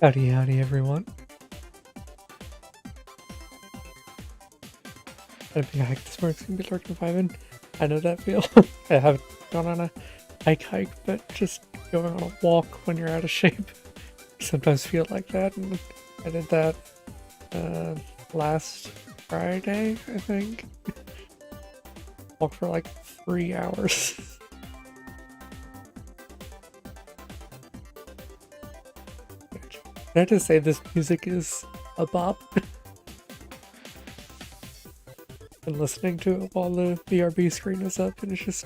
Howdy, howdy, everyone. Had a big hike this morning. It's gonna be dark and vibing. I know that feel. I haven't gone on a hike, but just going on a walk when you're out of shape. You sometimes feel like that, and I did that last Friday, I think. Walked for like 3 hours. Can I just say this music is a bop? And listening to it while the BRB screen is up, and it's just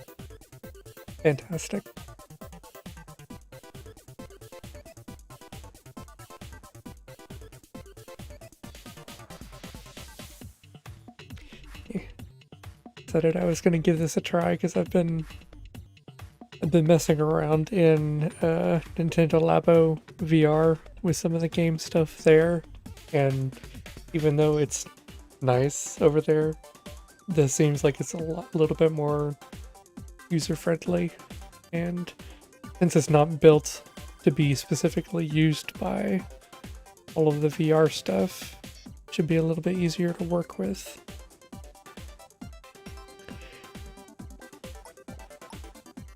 fantastic. Decided I was gonna give this a try because I've been messing around in Nintendo Labo VR with some of the game stuff there, and even though it's nice over there, this seems like it's a little bit more user-friendly, and since it's not built to be specifically used by all of the VR stuff, it should be a little bit easier to work with.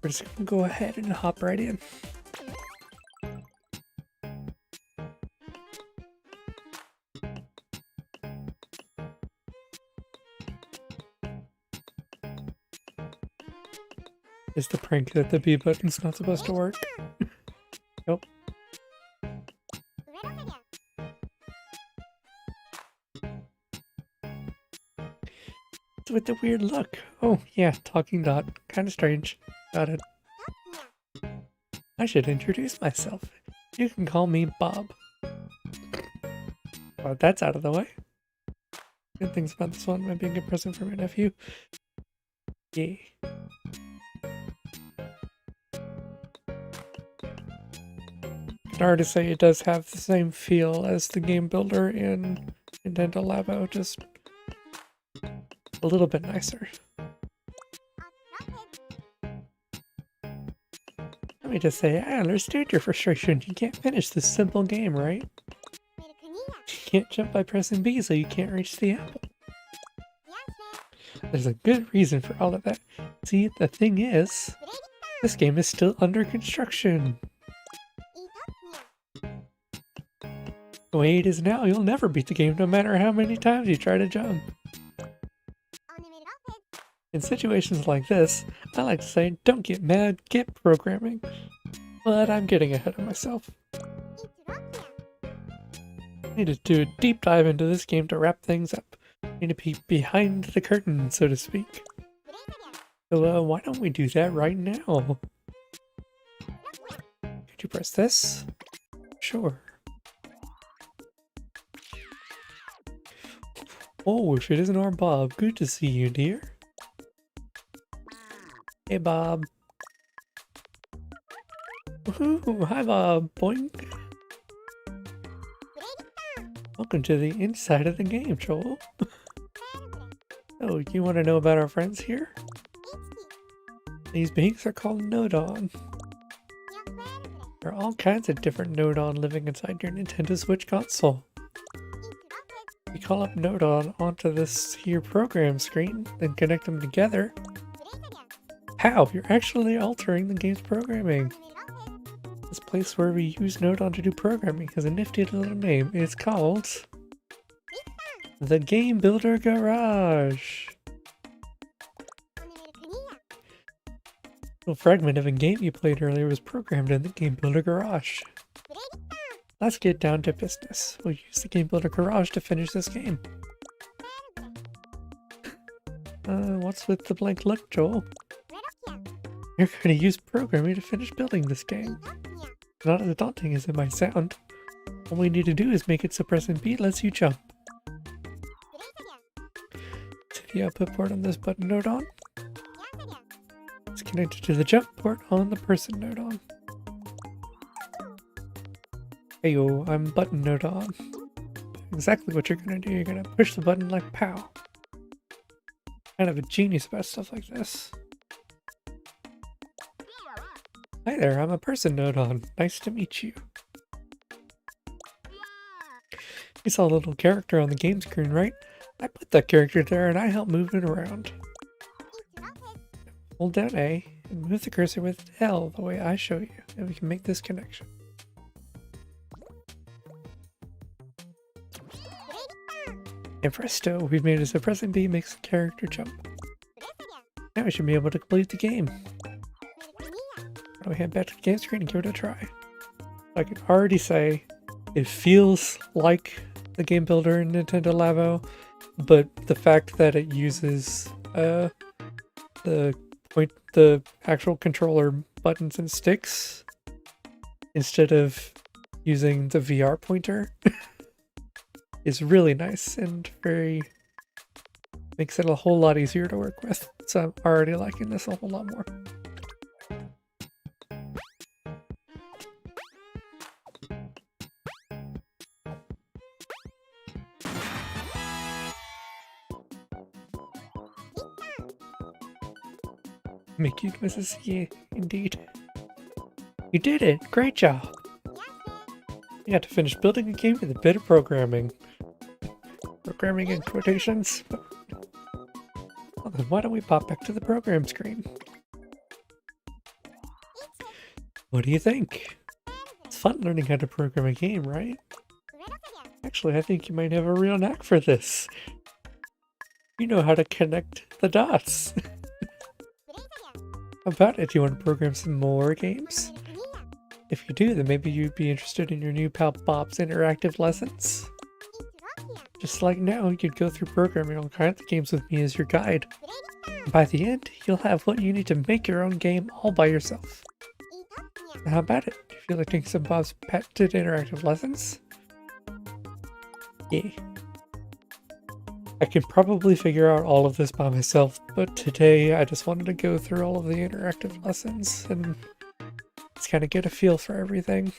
We're just gonna go ahead and hop right in. Is the prank that the B button's not supposed to work? Nope. What's with the weird look? Oh, yeah, talking dot. Kinda strange. Got it. I should introduce myself. You can call me Bob. Well, that's out of the way. Good things about this one might be a good present for my nephew. Yay. Can already say it does have the same feel as the game builder in Nintendo Labo, just a little bit nicer. Let me just say, I understand your frustration. You can't finish this simple game, right? You can't jump by pressing B, so you can't reach the apple. There's a good reason for all of that. See, the thing is, this game is still under construction. The way it is now, you'll never beat the game no matter how many times you try to jump. In situations like this, I like to say, don't get mad, get programming. But I'm getting ahead of myself. I need to do a deep dive into this game to wrap things up. I need to peek behind the curtain, so to speak. So why don't we do that right now? Could you press this? Sure. Oh, if it isn't our Bob, good to see you, dear. Hey, Bob. Woohoo! Hi, Bob. Boing. Welcome to the inside of the game, Joel. Oh, you want to know about our friends here? These beings are called Nodon. There are all kinds of different Nodon living inside your Nintendo Switch console. You call up Nodon onto this here program screen, then connect them together. How? You're actually altering the game's programming. This place where we use Nodon to do programming has a nifty little name. It's called the Game Builder Garage. A fragment of a game you played earlier was programmed in the Game Builder Garage. Let's get down to business. We'll use the Game Builder Garage to finish this game. What's with the blank look, Joel? You're going to use programming to finish building this game. Not as daunting as it might sound. All we need to do is make it so pressing B lets you jump. To the output port on this button Nodon. It's connected to the jump port on the person Nodon. Heyo, I'm button Nodon. Exactly what you're going to do. You're going to push the button like pow. Kind of a genius about stuff like this. Hi there, I'm a person Nodon. Nice to meet you. You saw a little character on the game screen, right? I put that character there and I help move it around. Hold down A and move the cursor with L the way I show you, and we can make this connection. And presto, we've made it so pressing B makes the character jump. Now we should be able to complete the game. Now we head back to the game screen and give it a try. I can already say it feels like the game builder in Nintendo Labo, but the fact that it uses the actual controller buttons and sticks instead of using the VR pointer is really nice and makes it a whole lot easier to work with. So I'm already liking this a whole lot more. Make cute noises, yeah, indeed. You did it! Great job! You had to finish building a game with a bit of programming. Programming in quotations? Well then why don't we pop back to the program screen? What do you think? It's fun learning how to program a game, right? Actually, I think you might have a real knack for this. You know how to connect the dots. How about it? Do you want to program some more games? If you do, then maybe you'd be interested in your new pal Bob's interactive lessons. Just like now, you'd go through programming all kinds of games with me as your guide. And by the end, you'll have what you need to make your own game all by yourself. Now, how about it? Do you feel like taking some Bob's patented interactive lessons? Yeah. I can probably figure out all of this by myself, but today I just wanted to go through all of the interactive lessons and just kind of get a feel for everything.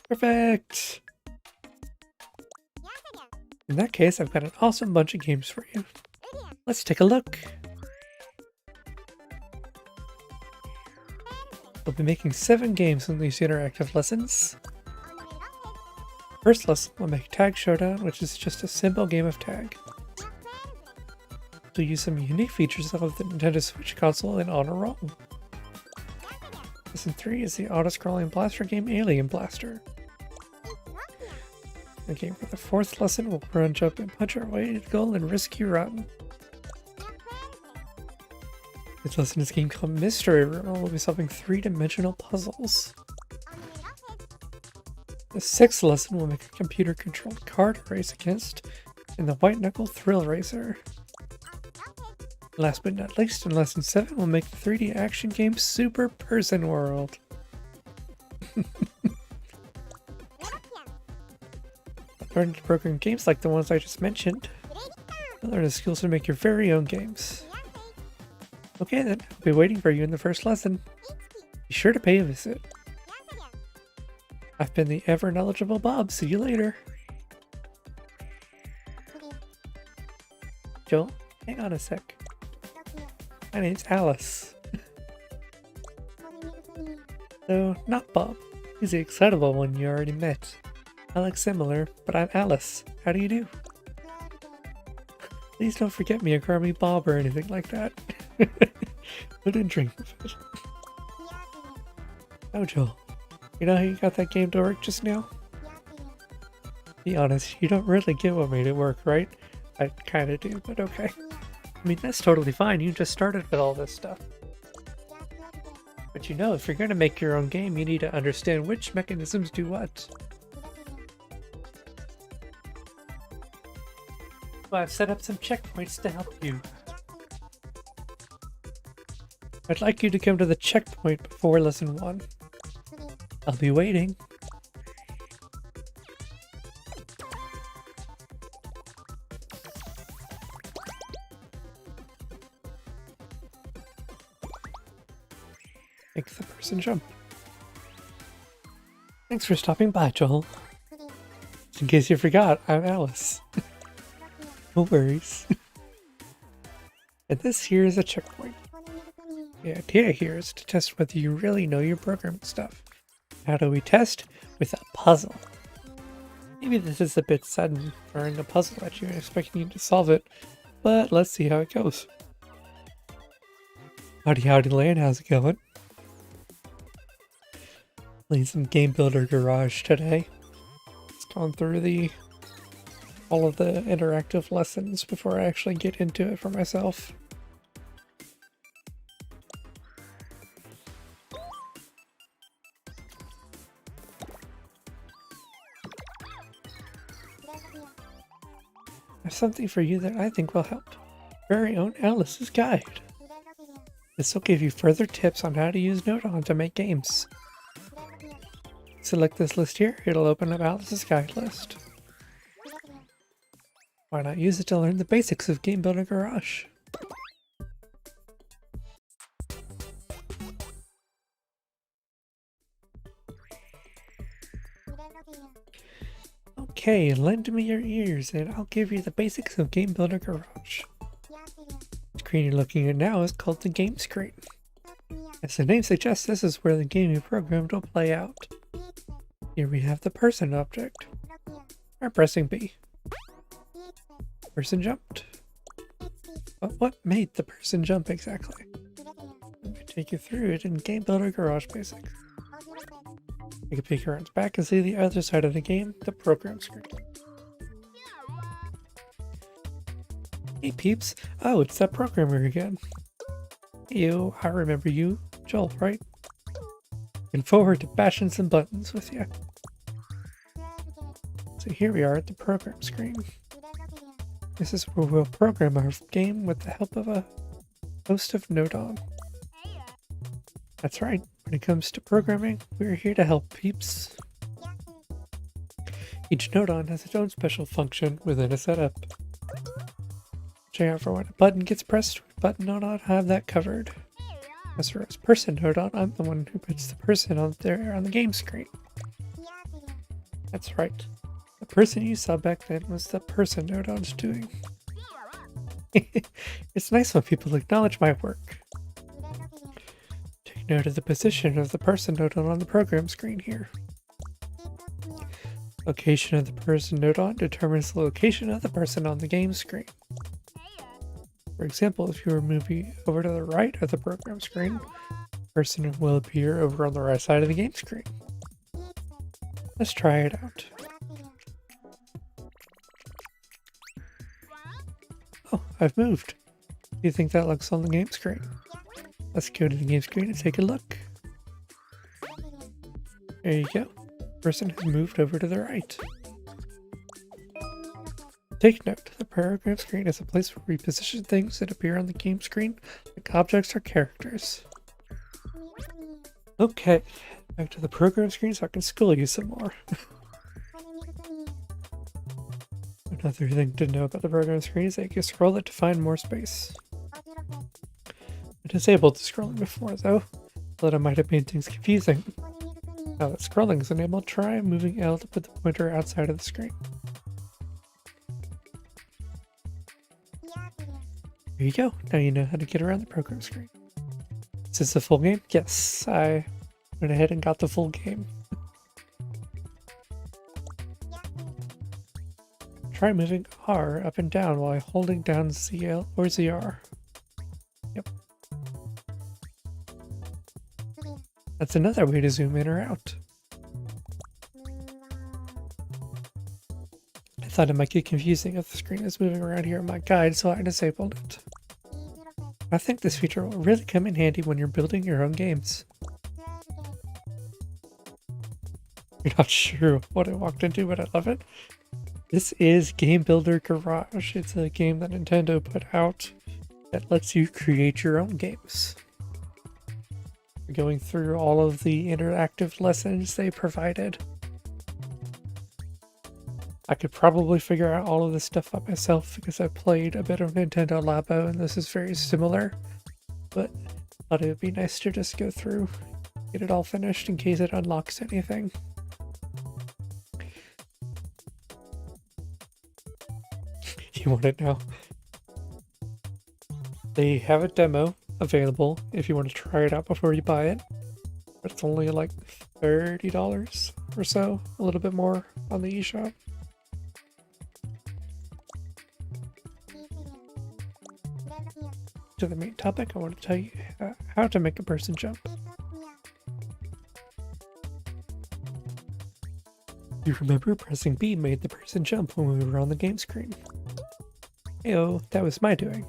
Perfect! In that case, I've got an awesome bunch of games for you. Let's take a look. We'll be making 7 games in these interactive lessons. First lesson, we'll make Tag Showdown, which is just a simple game of tag. We'll use some unique features of the Nintendo Switch console in Honor Roll. Lesson 3 is the auto-scrolling blaster game Alien Blaster. Okay, for the 4th lesson, we'll run, jump, and punch our way to the goal and Risky Run. This lesson is a game called Mystery Room, where we'll be solving 3-dimensional puzzles. The 6th lesson will make a computer-controlled car to race against in the White Knuckle Thrill Racer. Last but not least, in lesson 7, we'll make the 3D action game Super Person World. Learn to program games like the ones I just mentioned. You'll learn the skills to make your very own games. Okay then, I'll be waiting for you in the first lesson. Be sure to pay a visit. I've been the ever knowledgeable Bob. See you later. Joel, hang on a sec. My name's Alice. No, not Bob. He's the excitable one you already met. I look similar, but I'm Alice. How do you do? Please don't forget me or call me Bob or anything like that. Wouldn't dream of it. Oh, Joel. You know how you got that game to work just now? Be honest, you don't really get what made it work, right? I kinda do, but okay. I mean, that's totally fine. You just started with all this stuff. But you know, if you're gonna make your own game, you need to understand which mechanisms do what. So I've set up some checkpoints to help you. I'd like you to come to the checkpoint before lesson 1. I'll be waiting. Make the person jump. Thanks for stopping by, Joel. In case you forgot, I'm Alice. No worries. And this here is a checkpoint. The idea here is to test whether you really know your programming stuff. How do we test? With a puzzle. Maybe this is a bit sudden, throwing a puzzle at you and expecting you to solve it, but let's see how it goes. Howdy Land, how's it going? Playing some Game Builder Garage today. Just gone through all of the interactive lessons before I actually get into it for myself. I have something for you that I think will help. Very own Alice's Guide. This will give you further tips on how to use Nodon to make games. Select this list here, it'll open up Alice's Guide list. Why not use it to learn the basics of Game Builder Garage? Okay, lend me your ears and I'll give you the basics of Game Builder Garage. The screen you're looking at now is called the game screen. As the name suggests, this is where the game you programmed will play out. Here we have the person object. Try pressing B. Person jumped. But what made the person jump exactly? Let me take you through it in Game Builder Garage Basics. Take a peek around its back and see the other side of the game, the program screen. Hey peeps! Oh, it's that programmer again. You, I remember you, Joel, right? Looking forward to bashing some buttons with you. So here we are at the program screen. This is where we'll program our game with the help of a host of Nodon. That's right, when it comes to programming, we're here to help peeps. Each Nodon has its own special function within a setup. Check out for when a button gets pressed, button Nodon have that covered. As for us person Nodon, I'm the one who puts the person on there on the game screen. That's right. The person you saw back then was the person Nodon's doing. It's nice when people acknowledge my work. Take note of the position of the person Nodon on the program screen here. Location of the person Nodon determines the location of the person on the game screen. For example, if you were moving over to the right of the program screen, the person will appear over on the right side of the game screen. Let's try it out. Oh, I've moved. Do you think that looks on the game screen? Let's go to the game screen and take a look. There you go. The person has moved over to the right. Take note, the program screen is a place where we position things that appear on the game screen, like objects or characters. Okay, back to the program screen so I can school you some more. Another thing to know about the program screen is that you can scroll it to find more space. I disabled the scrolling before though, thought it might have made things confusing. Now that scrolling is enabled, try moving L to put the pointer outside of the screen. There you go, now you know how to get around the program screen. Is this the full game? Yes, I went ahead and got the full game. Try moving R up and down while holding down ZL or ZR. Yep. That's another way to zoom in or out. I thought it might get confusing if the screen is moving around here in my guide, so I disabled it. I think this feature will really come in handy when you're building your own games. You're not sure what I walked into, but I love it. This is Game Builder Garage. It's a game that Nintendo put out that lets you create your own games. We're going through all of the interactive lessons they provided. I could probably figure out all of this stuff by myself because I played a bit of Nintendo Labo and this is very similar, but I thought it would be nice to just go through, get it all finished in case it unlocks anything. You want it now? They have a demo available if you want to try it out before you buy it. but it's only like $30 or so, a little bit more on the eShop. To the main topic, I want to tell you how to make a person jump. You remember pressing B made the person jump when we were on the game screen. Heyo, that was my doing.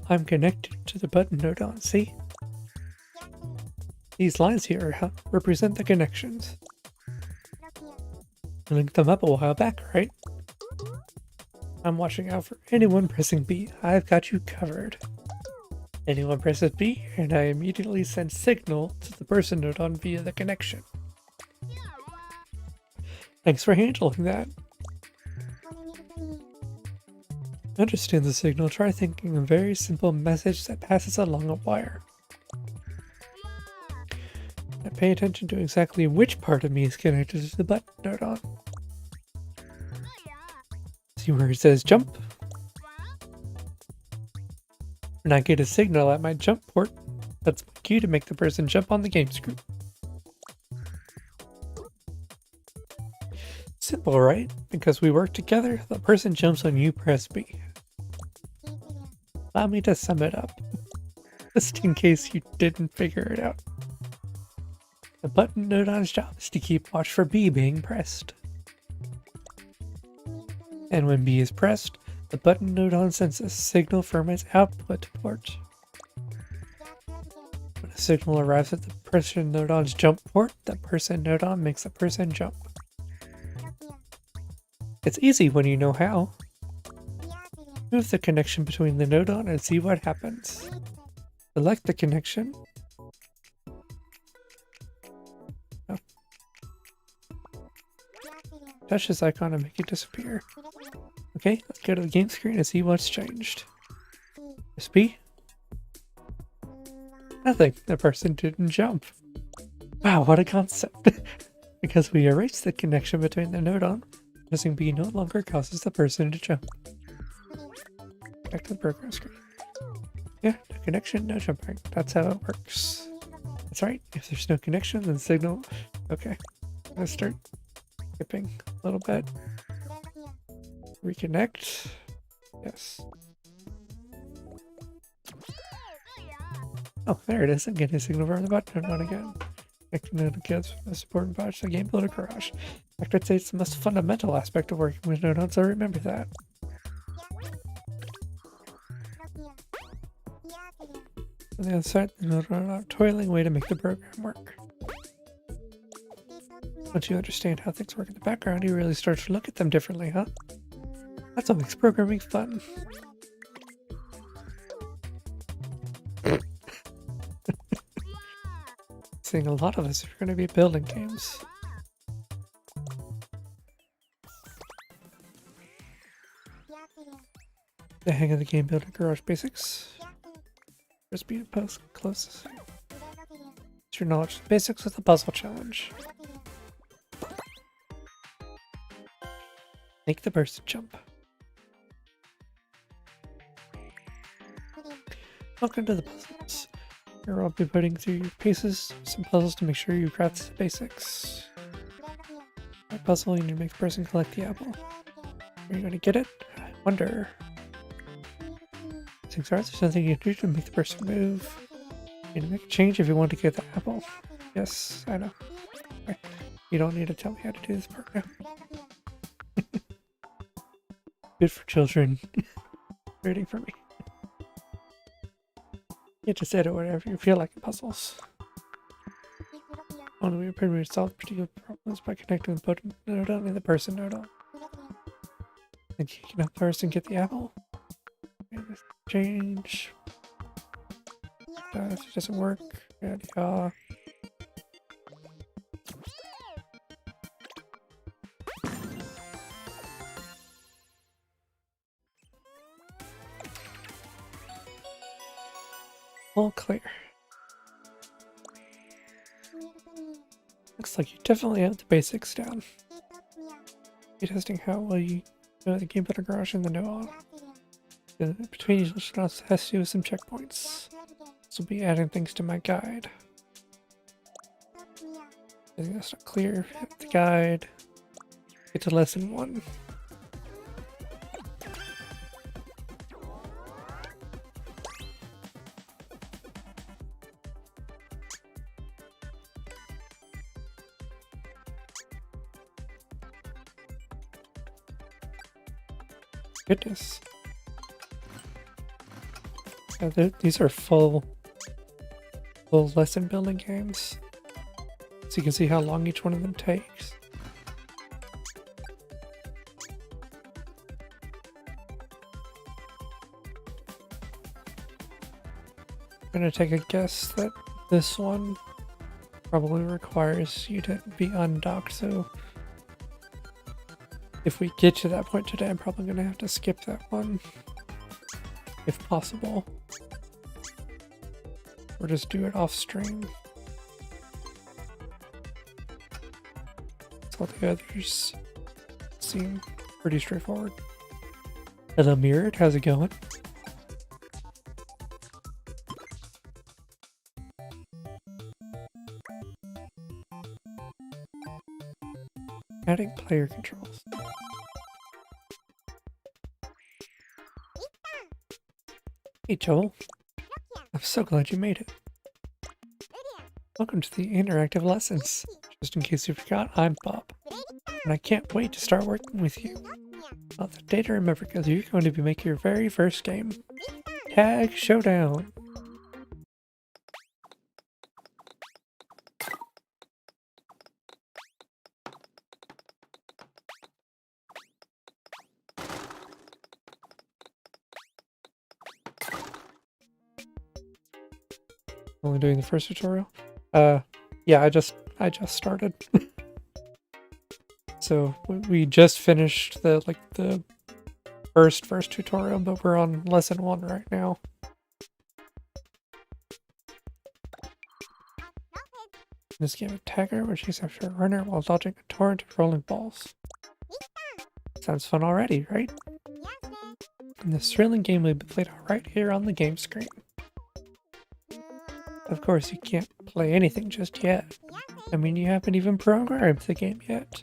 I'm connected to the button node on, see? These lines here represent the connections. I linked them up a while back, right? I'm watching out for anyone pressing B. I've got you covered. Anyone presses B, and I immediately send signal to the person node on via the connection. Thanks for handling that. To understand the signal, try thinking a very simple message that passes along a wire. Now pay attention to exactly which part of me is connected to the button node on. See where it says jump? When I get a signal at my jump port, that's my cue to make the person jump on the game screen. Simple, right? Because we work together, the person jumps when you press B. Allow me to sum it up, just in case you didn't figure it out. The button node on's job is to keep watch for B being pressed. And when B is pressed, the button node on sends a signal from its output port. When a signal arrives at the person node on's jump port, the person node on makes the person jump. It's easy when you know how. Move the connection between the node on and see what happens. Select the connection. Oh. Touch this icon and make it disappear. Okay, let's go to the game screen and see what's changed. Press B. Nothing. The person didn't jump. Wow, what a concept. Because we erased the connection between the node on, pressing B no longer causes the person to jump. Back to the program screen. Yeah, no connection, no jumping. That's how it works. That's right. If there's no connection, then signal. Okay. Let's start skipping a little bit. Reconnect. Yes. Oh, there it is. I'm getting a signal from the button on again. Connecting node kids from the support and patch the game builder garage. Activates it's the most fundamental aspect of working with node, so remember that. On the other side, the node are a toiling way to make the program work. Once you understand how things work in the background, you really start to look at them differently, huh? That's what makes programming fun. Seeing a lot of us are going to be building games. The hang of the game builder garage basics. Just be a post close. It's your knowledge of the basics with a puzzle challenge. Make the person jump. Welcome to the puzzles. Here I'll be putting through your paces, some puzzles to make sure you grasp the basics. By puzzle, you need to make the person collect the apple. Are you going to get it? I wonder. Things are something you can do to make the person move. You need to make a change if you want to get the apple. Yes, I know. Okay. You don't need to tell me how to do this part now. Good for children. Waiting for me. You just edit whatever you feel like in puzzles. One way to pretty much solve particular problems by connecting the button node on and the person node on. And you can help the person get the apple. Change. If it doesn't work, yeah. All clear. Looks like you definitely have the basics down. You're testing how well you know the game builder garage and the no-on. Between each has to do with some checkpoints. This will be adding things to my guide. Everything that's not clear. Hit the guide. Get to lesson 1. Goodness. These are full lesson building games. So you can see how long each one of them takes. I'm gonna take a guess that this one probably requires you to be undocked, so if we get to that point today, I'm probably gonna have to skip that one, if possible. Or just do it off stream. All the others seem pretty straightforward. Hello Mirrored, how's it going? Adding player controls. Hey Joel, I'm so glad you made it. Welcome to the interactive lessons. Just in case you forgot, I'm Bob, and I can't wait to start working with you. I'll have the day to remember because you're going to be making your very first game. Tag Showdown. Only doing the first tutorial? Yeah, I just started. So we just finished the first tutorial, but we're on lesson 1 right now. In this game of Tagger, which is after a runner while dodging a torrent of rolling balls. Sounds fun already, right? And this thrilling game will be played right here on the game screen. Of course, you can't play anything just yet. I mean, you haven't even programmed the game yet.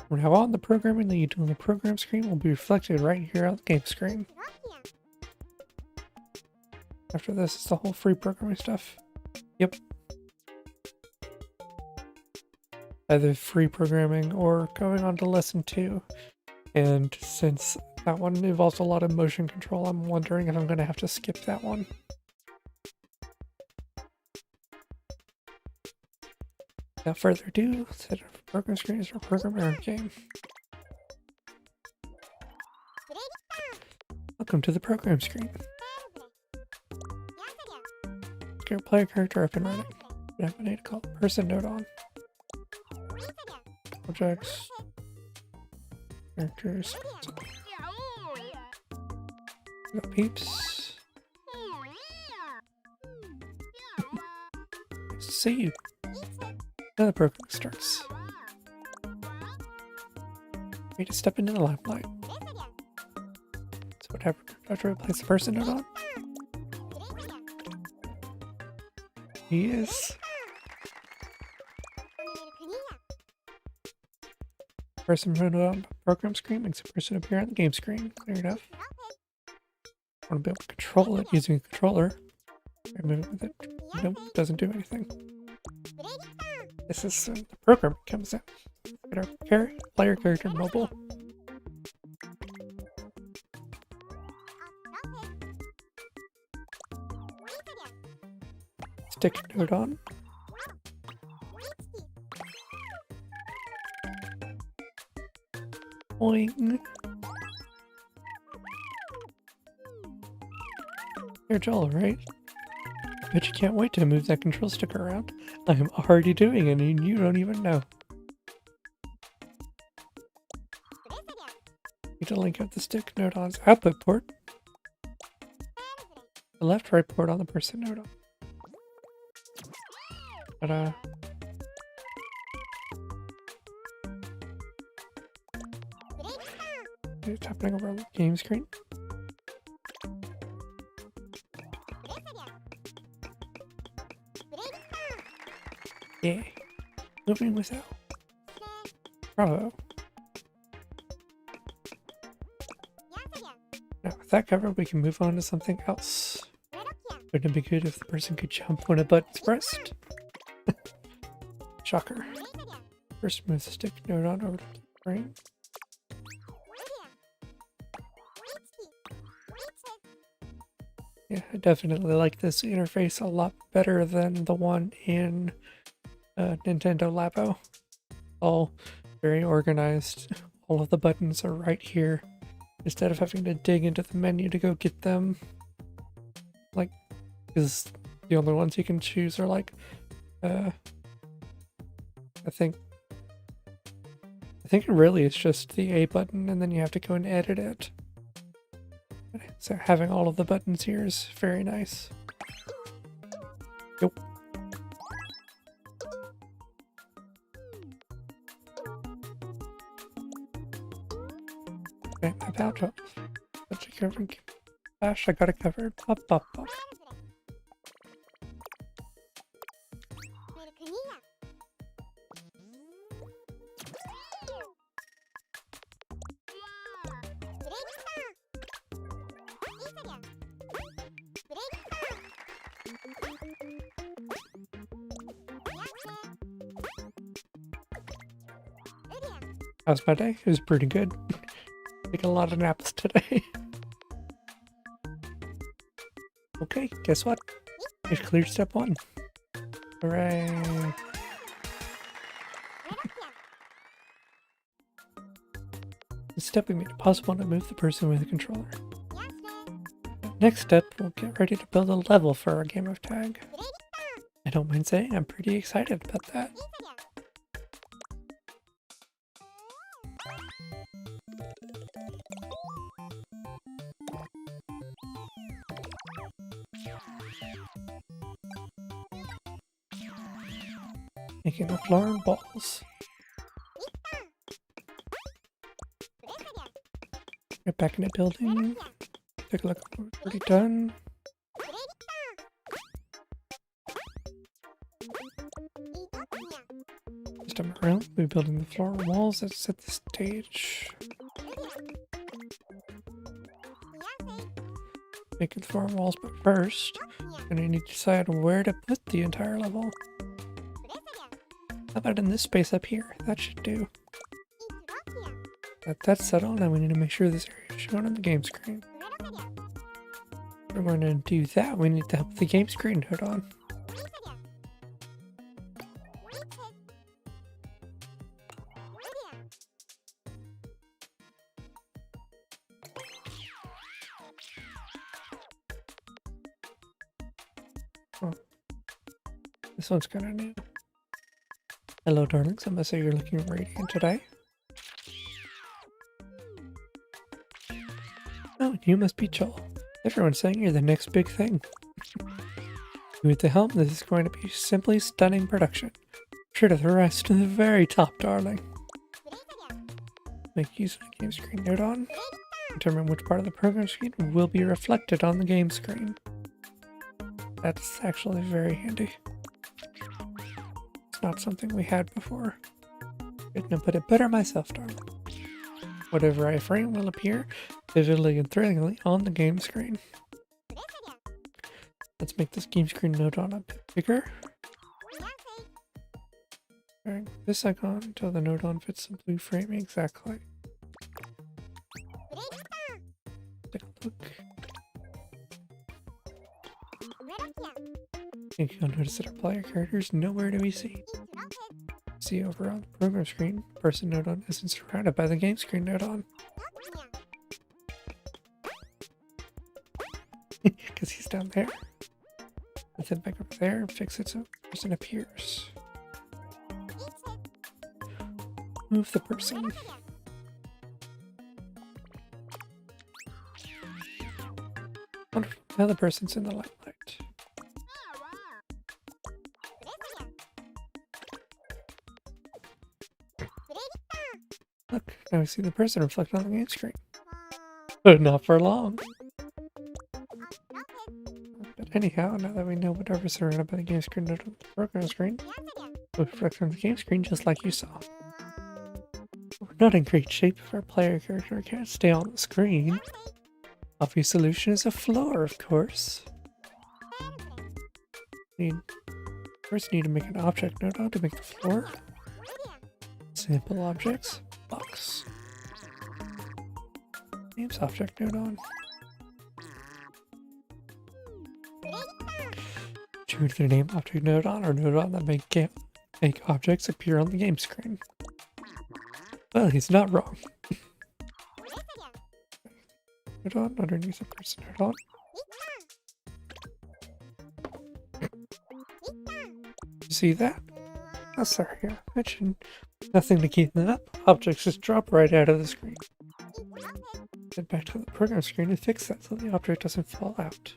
From now on, the programming that you do on the program screen will be reflected right here on the game screen. After this, it's the whole free programming stuff. Yep. Either free programming or going on to lesson 2. And since that one involves a lot of motion control, I'm wondering if I'm going to have to skip that one. Without further ado, let's head over to program screens for program error game. Welcome to the program screen. Get your player character up and running. We have a need to call the person node on. Objects. Characters. We got peeps. Nice to see you. Now the program starts. Ready to step into the limelight. So whatever after we place the person node on. He is. Person node on program screen makes a person appear on the game screen. Clear enough. I want to be able to control it using a controller. Move it with it. Nope, doesn't do anything. This is when the program comes in. Get our player character mobile. Stick node on. Boing. You're Joel, right? Bet you can't wait to move that control stick around. I am already doing it and you don't even know. Need to link up the stick node on's output port. The left-right port on the person node on. But it's happening over the game screen. Yeah. Moving without. Bravo. Now with that covered, we can move on to something else. Wouldn't it be good if the person could jump when a button's pressed? Shocker. First move the stick node on over to the frame. Yeah, I definitely like this interface a lot better than the one in Nintendo Labo. All very organized. All of the buttons are right here. Instead of having to dig into the menu to go get them. Like, because the only ones you can choose are like, I think really it's just the A button and then you have to go and edit it. So having all of the buttons here is very nice. Yep. Okay, my pouch up. Let's take care of it. Gosh, I got it covered. Up, up, up. How's my day? It was pretty good. Taking a lot of naps today. Okay, guess what? We've cleared step 1. Hooray! This step we made it possible to move the person with the controller. Next step, we'll get ready to build a level for our game of tag. I don't mind saying I'm pretty excited about that. Making the floor and balls. Get back in the building. Take a look at what we've already done. This time around, we'll be building the floor and walls that set the stage. Making the floor and walls, but first, we're gonna need to decide where to put the entire level. How about in this space up here? That should do. That's settled, and we need to make sure this area is shown on the game screen. If we're going to do that, we need to help the game screen node on. Oh. This one's kind of new. Hello, darlings. I must say you're looking radiant today. Oh, you must be Joel. Everyone's saying you're the next big thing. You at the helm, this is going to be simply stunning production. Sure to the rest to the very top, darling. Make use of the game screen node on. Determine which part of the program screen will be reflected on the game screen. That's actually very handy. Not something we had before. Couldn't have put it better myself, darling. Whatever I frame will appear vividly and thrillingly on the game screen. Let's make this game screen node on a bit bigger. Drag this icon until the node on fits the blue frame exactly. Take a look. You'll notice that our player characters nowhere to be seen. See over on the program screen, person node on isn't surrounded by the game screen node on. Because he's down there. Let's head back over there and fix it so the person appears. Move the person. Wonderful. Now the person's in the limelight. Look, now we see the person reflected on the game screen. But not for long. But Anyhow, now that we know whatever's surrounded by the game screen and the program screen, will reflect on the game screen just like you saw. We're not in great shape if our player character can't stay on the screen. Obvious solution is a floor, of course. First need to make an object node on to make the floor. Sample objects, box. Names object node on. Choose the name object node on or node on that make objects appear on the game screen. Well, he's not wrong. Node on underneath the person node on. See that? Oh, sorry, I mentioned nothing to keep them up. Objects just drop right out of the screen. Get back to the program screen and fix that so the object doesn't fall out.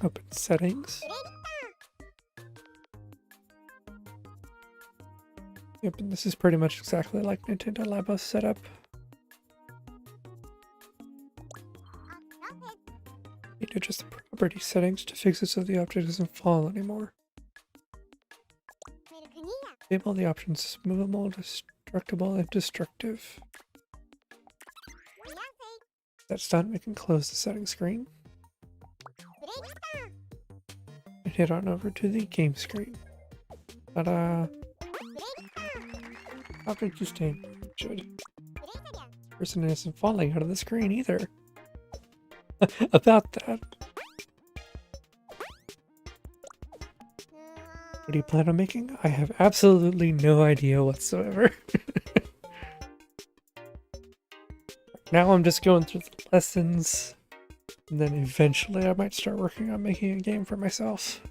Open settings. Yep, and this is pretty much exactly like Nintendo Labo's setup. Need to adjust the property settings to fix it so the object doesn't fall anymore. Enable the options movable, destructible, and destructive. That's done, we can close the settings screen. And head on over to the game screen. Ta-da! Object you stay should. Person isn't falling out of the screen either. About that. What do you plan on making? I have absolutely no idea whatsoever. Now I'm just going through the lessons, and then eventually I might start working on making a game for myself.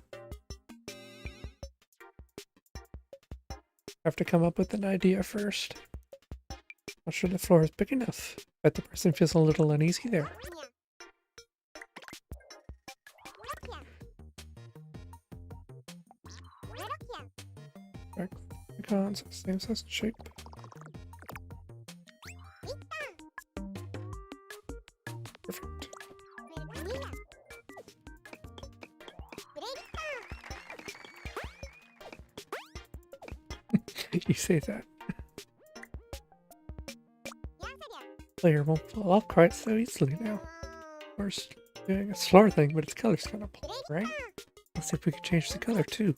I have to come up with an idea first. Not sure the floor is big enough. Bet the person feels a little uneasy there. Icons, same size and shape. Perfect. You say that. Player won't fall off quite so easily now. Of course, doing a slower thing, but its color's kind of plain, right? Let's see if we can change the color too.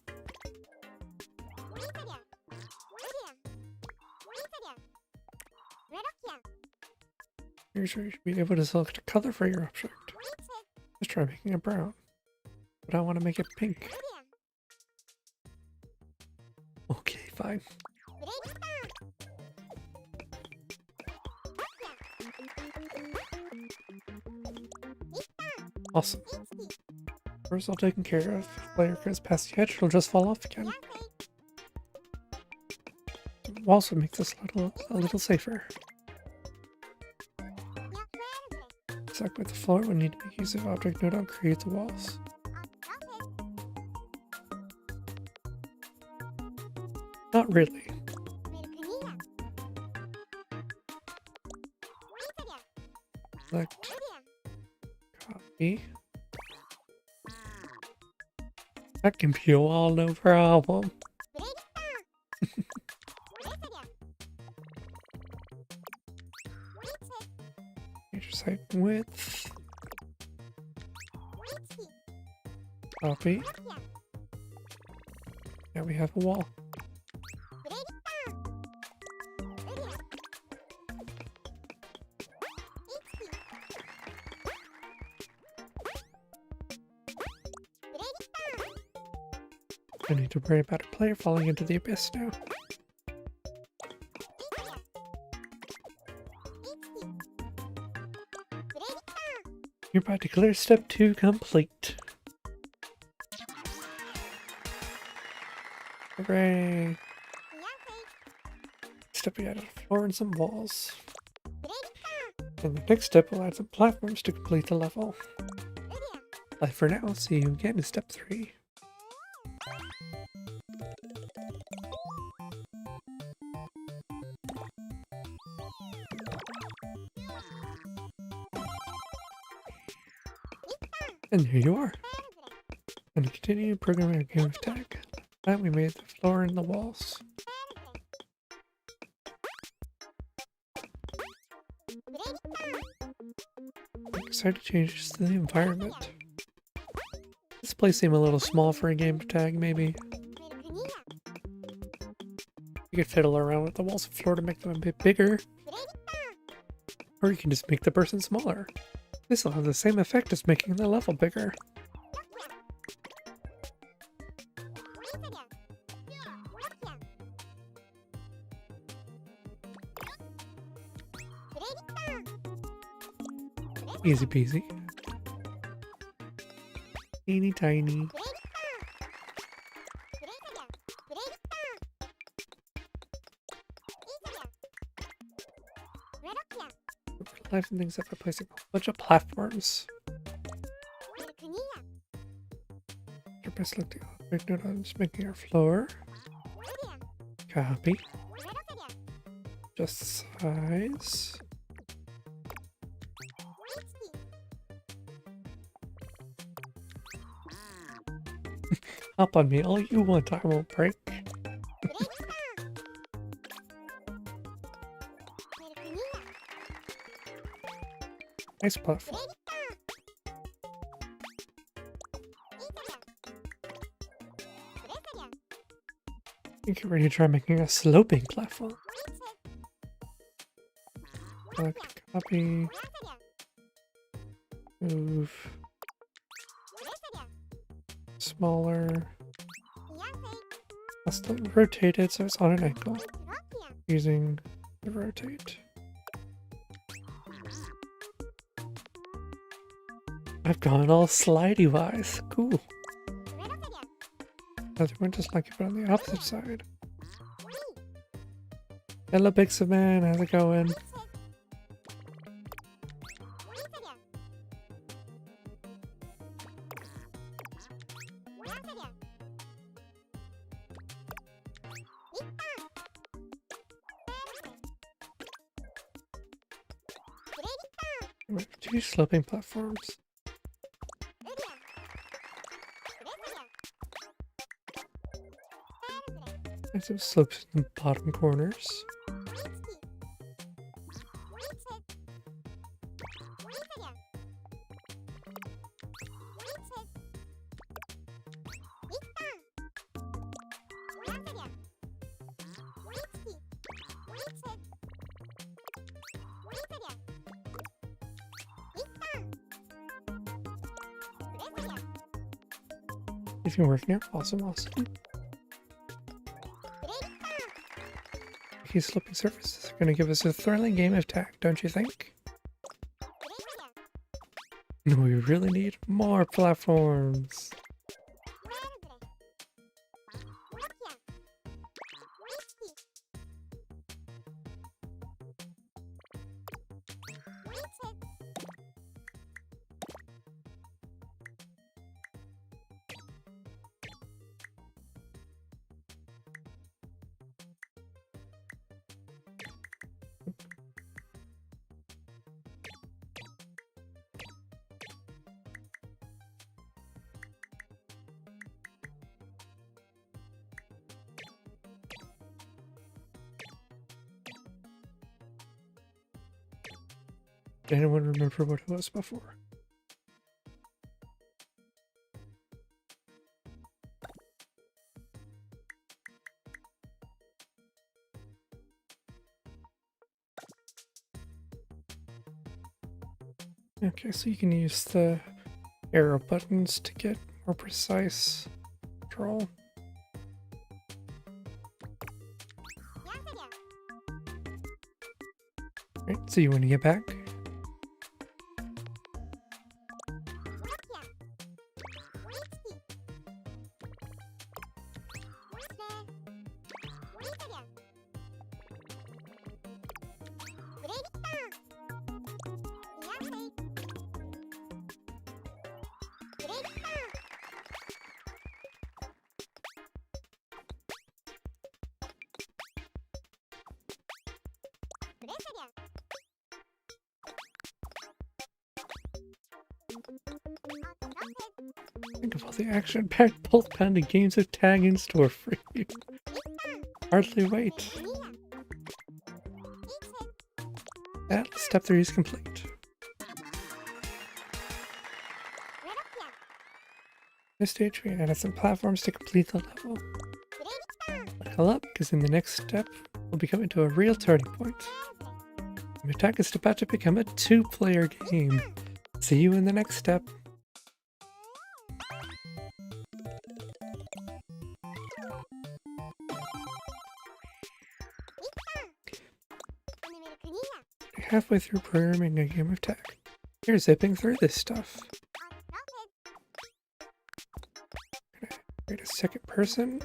Here's where you should be able to select a color for your object. Let's try making it brown. But I want to make it pink. Okay, fine. Awesome. First all taken care of. If the player goes past the edge, it'll just fall off again. It also makes this a little safer. Like with the floor, we need to make use of object node on create the walls. Not really. Select copy. That can be a wall, no problem. Site width. Copy. Now we have a wall. I need to worry about a player falling into the abyss now. Hereby declare step 2 complete. Hooray! Step we added a floor and some walls. And the next step we'll add some platforms to complete the level. Bye for now, see you again in step 3. And here you are. And continue programming our game of tag. That we made the floor and the walls. Excited changes to the environment. This place seemed a little small for a game of tag, maybe. You could fiddle around with the walls and floor to make them a bit bigger. Or you can just make the person smaller. This will have the same effect as making the level bigger. Easy peasy. Teeny tiny. Life and things after placing a bunch of platforms. Your best look to make note on just making our floor. Copy. Just size. Hop on me all you want, I won't break. Nice platform. Get ready to try making a sloping platform. Select, copy, move, smaller. Let's rotate it so it's on an angle using the rotate. I've gone all slidey wise. Cool. Other one just like it on the opposite side. Hello, Pixel Man. How's it going? Two sloping platforms. And some slopes in the bottom corners. If you're working out, awesome. These sloping surfaces are going to give us a thrilling game of tag, don't you think? No, we really need more platforms. Did anyone remember what it was before? Okay, so you can use the arrow buttons to get more precise control. Right, so you want to get back? Think of all the action-packed, pulse-pounding games of tag in store for you. Hardly wait. That step 3 is complete. This stage, we added some platforms to complete the level. Buckle up, because in the next step, we'll be coming to a real turning point. The attack is about to become a 2-player game. See you in the next step. Halfway through programming a game of tag. You're zipping through this stuff. Create a second person.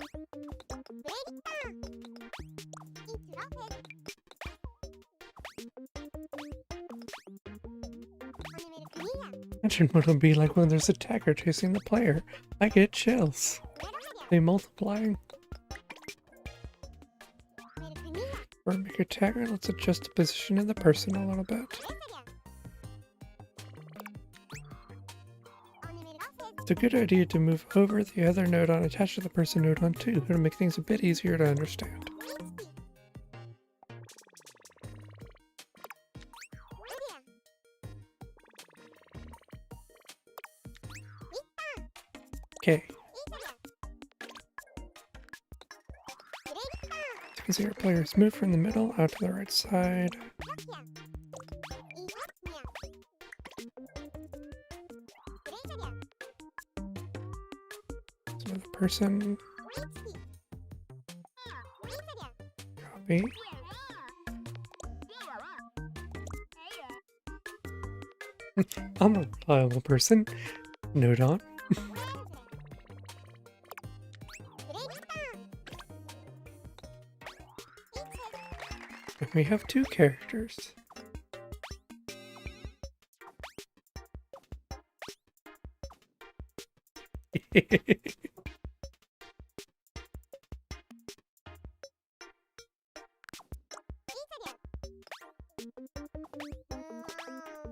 Imagine what it would be like when there's a tagger chasing the player. I get chills. They multiplying. For a bigger tagger, let's adjust the position of the person a little bit. It's a good idea to move over the other node on attached to the person node on too. It'll make things a bit easier to understand. Okay. You can see our players move from the middle out to the right side. Another person. Copy. I'm a reliable person. Node on. We have 2 characters.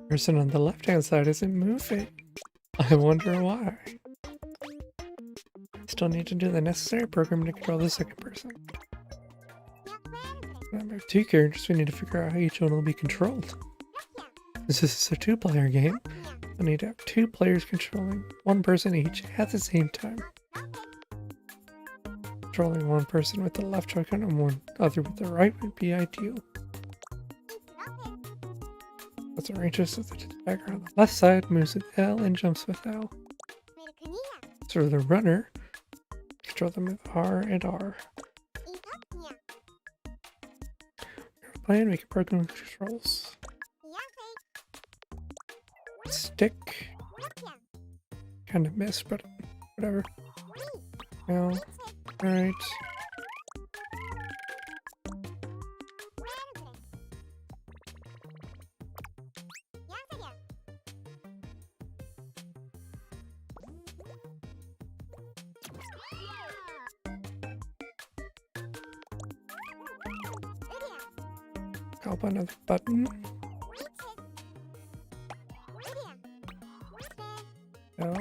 Person on the left-hand side isn't moving. I wonder why. Still need to do the necessary programming to control the second person. Remember, 2 characters, we need to figure out how each one will be controlled. This is a 2-player game. We need to have 2 players controlling 1 person each at the same time. Controlling 1 person with the left joystick and 1 other with the right would be ideal. Let's arrange this so that the dagger on the left side moves with L and jumps with L. So for the runner, control them with R and R. Plan, we can program the controls. Stick. Kind of missed, but whatever. Now, right. Help another button. No.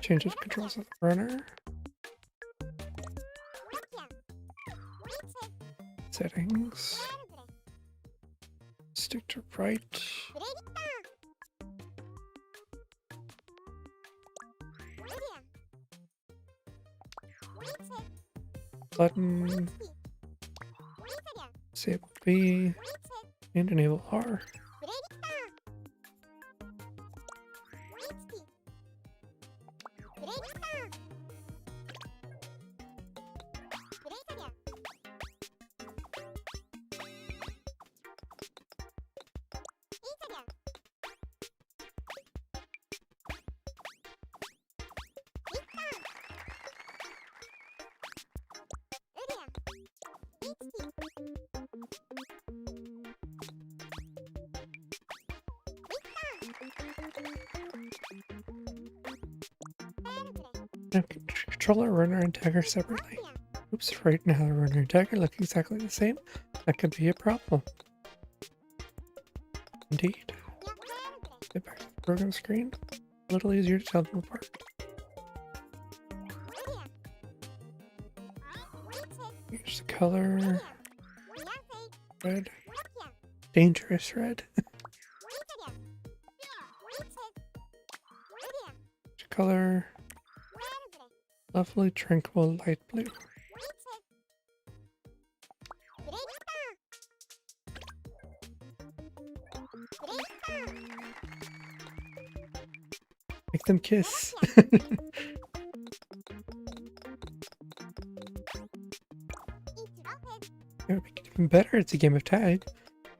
Change the controls of the runner. Settings. Stick to right. Button. Disable B. And enable R. Now control our runner and tagger separately. Oops, right now the runner and tagger look exactly the same. That could be a problem. Indeed. Get back to the program screen. A little easier to tell them apart. Here's the color. Red. Dangerous red. Color. Lovely, tranquil, light blue. Make them kiss. It would be even better. It's a game of tag.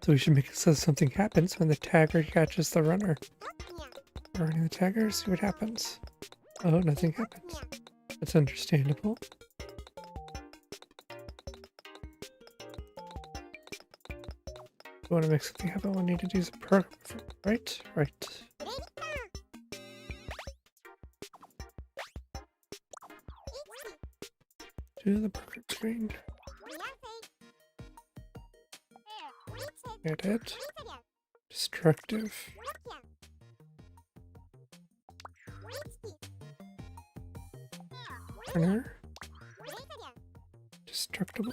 So we should make it so something happens when the tagger catches the runner. Running the tagger, see what happens. Oh, nothing happens. That's understandable. We want to make something happen, we need to use a program. Right? Right. To the program screen. Edit. Destructive. Runner. Destructible.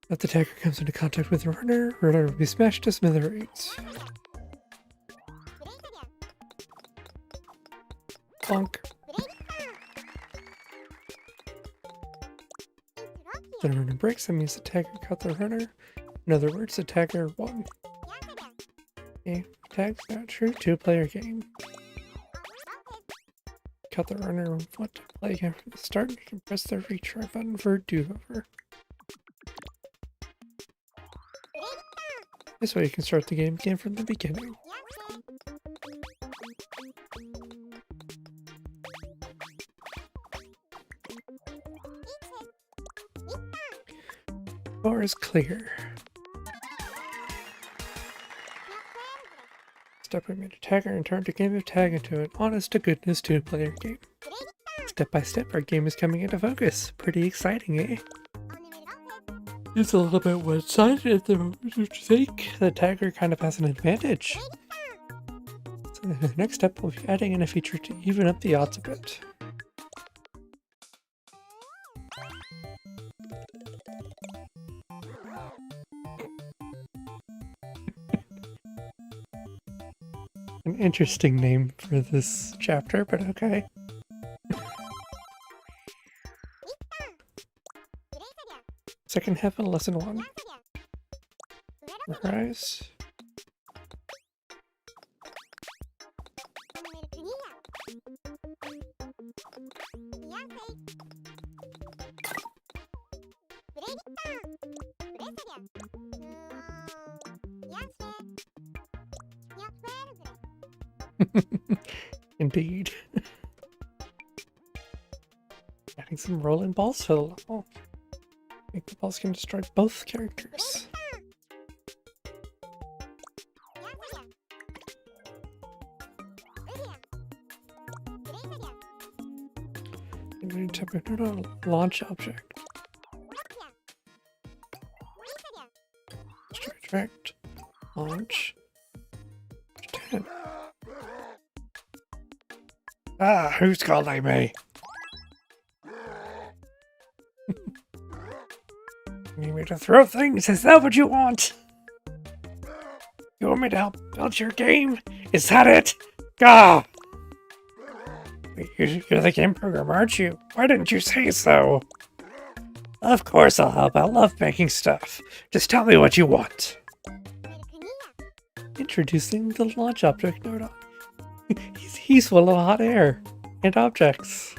If the tagger comes into contact with the runner will be smashed to smithereens. Bonk. The runner breaks, that means the tagger caught the runner. In other words, the tagger won. Okay, tag's not true. 2-player game. Caught the runner and want to play again from the start. You can press the retry button for a do-over. This way you can start the game again from the beginning. Door is clear. Step we made a tagger and turned a game of tag into an honest-to-goodness 2-player game. Step by step, our game is coming into focus. Pretty exciting, eh? It's a little bit one-sided, don't you think? The tagger kind of has an advantage. So the next step, we'll be adding in a feature to even up the odds a bit. An interesting name for this chapter, but okay. Second half of lesson 1. Rise. Indeed. Adding some rolling balls to the level. Make the balls can destroy both characters. I'm going to type a launch object. Retract. Launch. 10. Ah, who's calling me? You need me to throw things? Is that what you want? You want me to help build your game? Is that it? Gah! You're the game programmer, aren't you? Why didn't you say so? Of course I'll help. I love making stuff. Just tell me what you want. Introducing the launch object node. He's full of hot air and objects.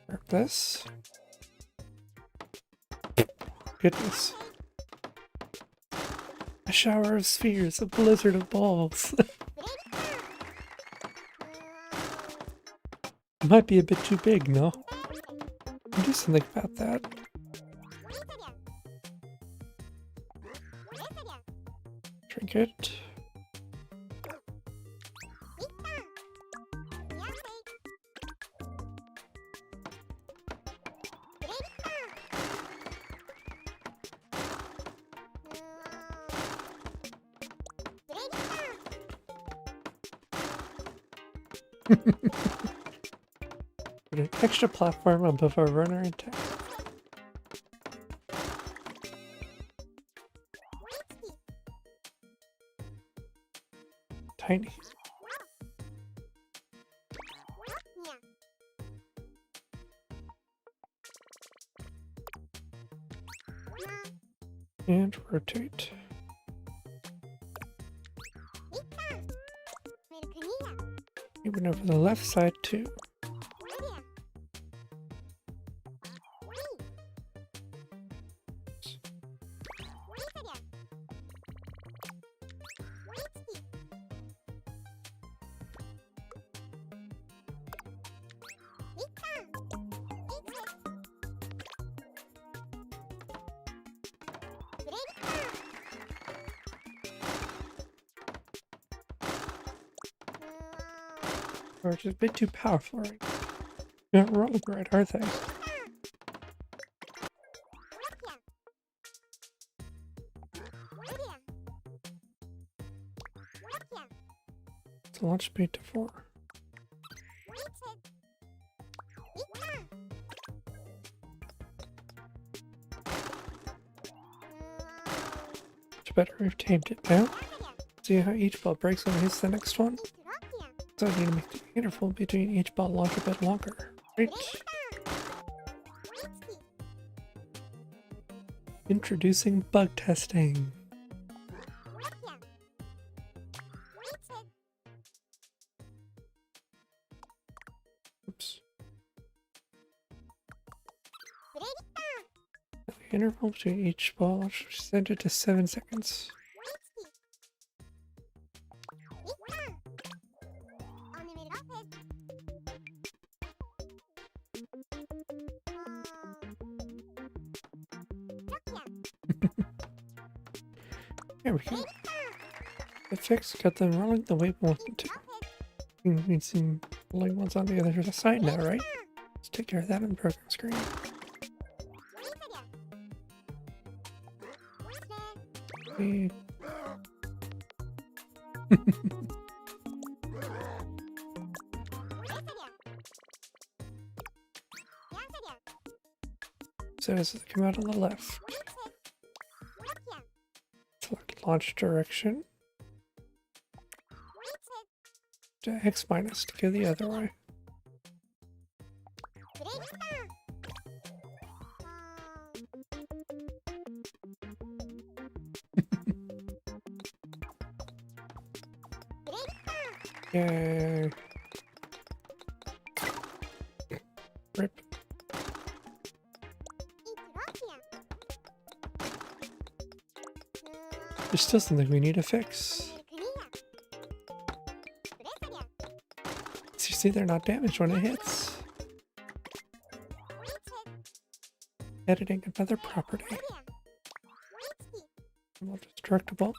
Grab this. Goodness. A shower of spheres, a blizzard of balls. It might be a bit too big, no? I'll do something about that. Trinket. Put an extra platform above our runner and tank. Tiny. And rotate. Even over the left side too. Or just a bit too powerful right now. They're not rolling right, are they? So launch speed to 4. Much better, we've tamed it now. See how each ball breaks when it hits the next one? So I need to make the interval between each ball launch a bit longer. Right? Introducing bug testing. Oops. The interval between each ball should set it to 7 seconds. There we go. The fix got them rolling the way we want them to. You need some rolling ones on the other side now, right? Let's take care of that on the program screen. Okay. So as they come out on the left. Select launch direction. To X minus to go the other way. Yay. Rip. There's still something we need to fix. So you see they're not damaged when it hits. Editing another property. More destructible.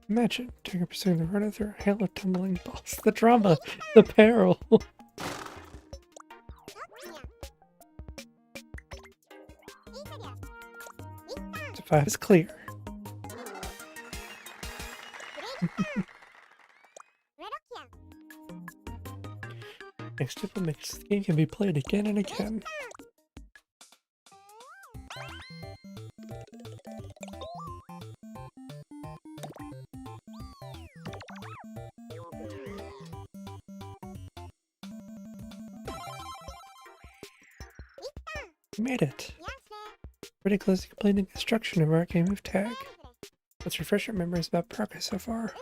Imagine Tiger pursuing the runner through a hail of tumbling balls. The drama, the peril. The 5 is clear. Next up, makes the game can be played again and again. We made it. Pretty close to completing construction of our game of tag. Let's refresh our memories about progress so far.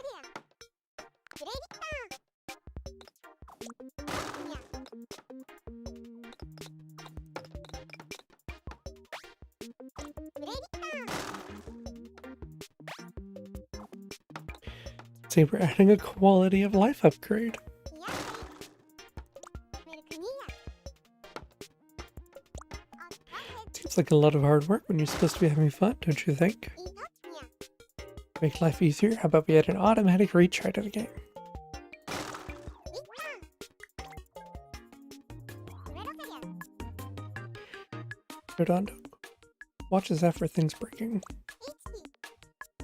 See, we're adding a quality of life upgrade. Seems like a lot of hard work when you're supposed to be having fun, don't you think? To make life easier, how about we add an automatic retry to the game? Redondo watches out for things breaking.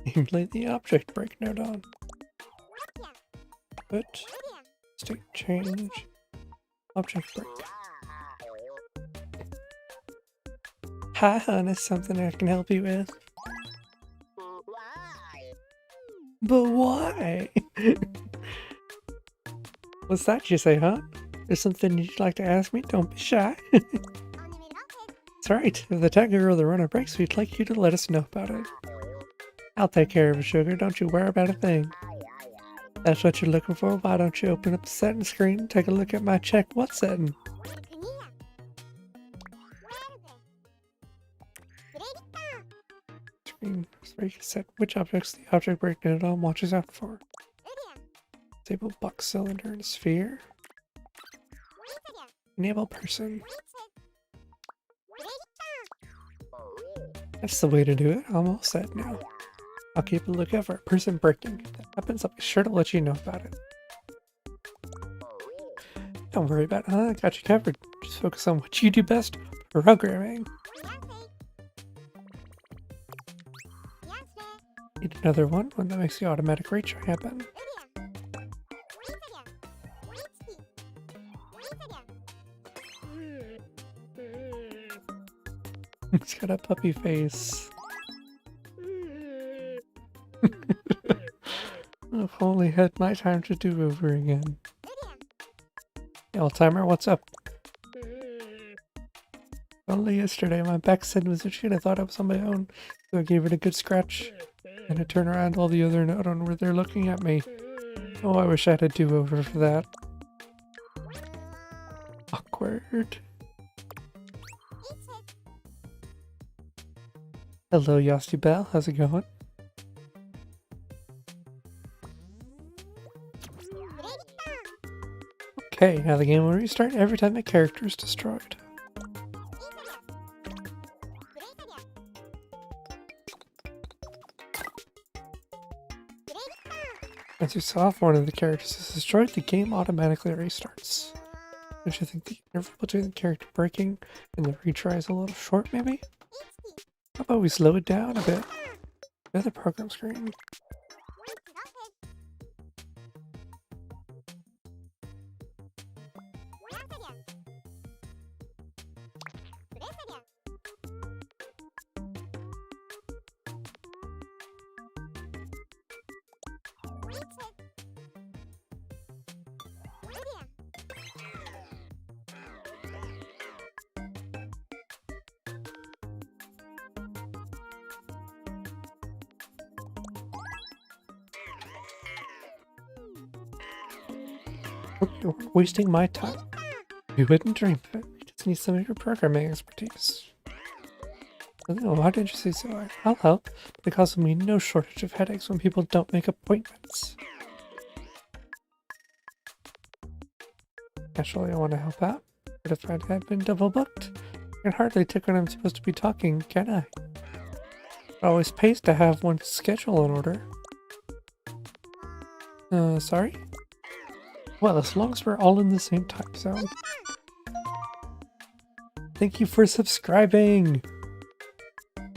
Namely the object break note on. Put state change object break. Hi, hon, is something I can help you with? But why? What's that you say, huh? There's something you'd like to ask me? Don't be shy. That's right. If the tiger or the runner breaks, we'd like you to let us know about it. I'll take care of it, sugar. Don't you worry about a thing. That's what you're looking for? Why don't you open up the setting screen and take a look at my check what setting? Screen so you can set which objects the object break note on watches out for. Disable box cylinder and sphere. Enable person. That's the way to do it. I'm all set now. I'll keep a lookout for a person breaking. If that happens, I'll be sure to let you know about it. Don't worry about it, huh? I got you covered. Just focus on what you do best, programming. Need another one that makes the automatic retry happen. He's got a puppy face. I've only had my time to do over again. Hey, old timer, what's up? Only yesterday my back said was itching. I thought I was on my own, so I gave it a good scratch. And I turned around, all the other note on where they're looking at me. Oh, I wish I had a do-over for that. Awkward. Hello, Yosty Bell. How's it going? Okay, now the game will restart every time a character is destroyed. As you saw, if one of the characters is destroyed, the game automatically restarts. Don't you think the interval between the character breaking and the retry is a little short, maybe? How about we slow it down a bit? Go to the program screen. You're wasting my time. You wouldn't dream of it. You just need some of your programming expertise. Oh, why didn't you say so? I'll help. It causes me no shortage of headaches when people don't make appointments. Naturally, I want to help out, but if I had been double booked, I can hardly take when I'm supposed to be talking, can I? It always pays to have one's schedule in order. Sorry? Well, as long as we're all in the same time zone. Thank you for subscribing! I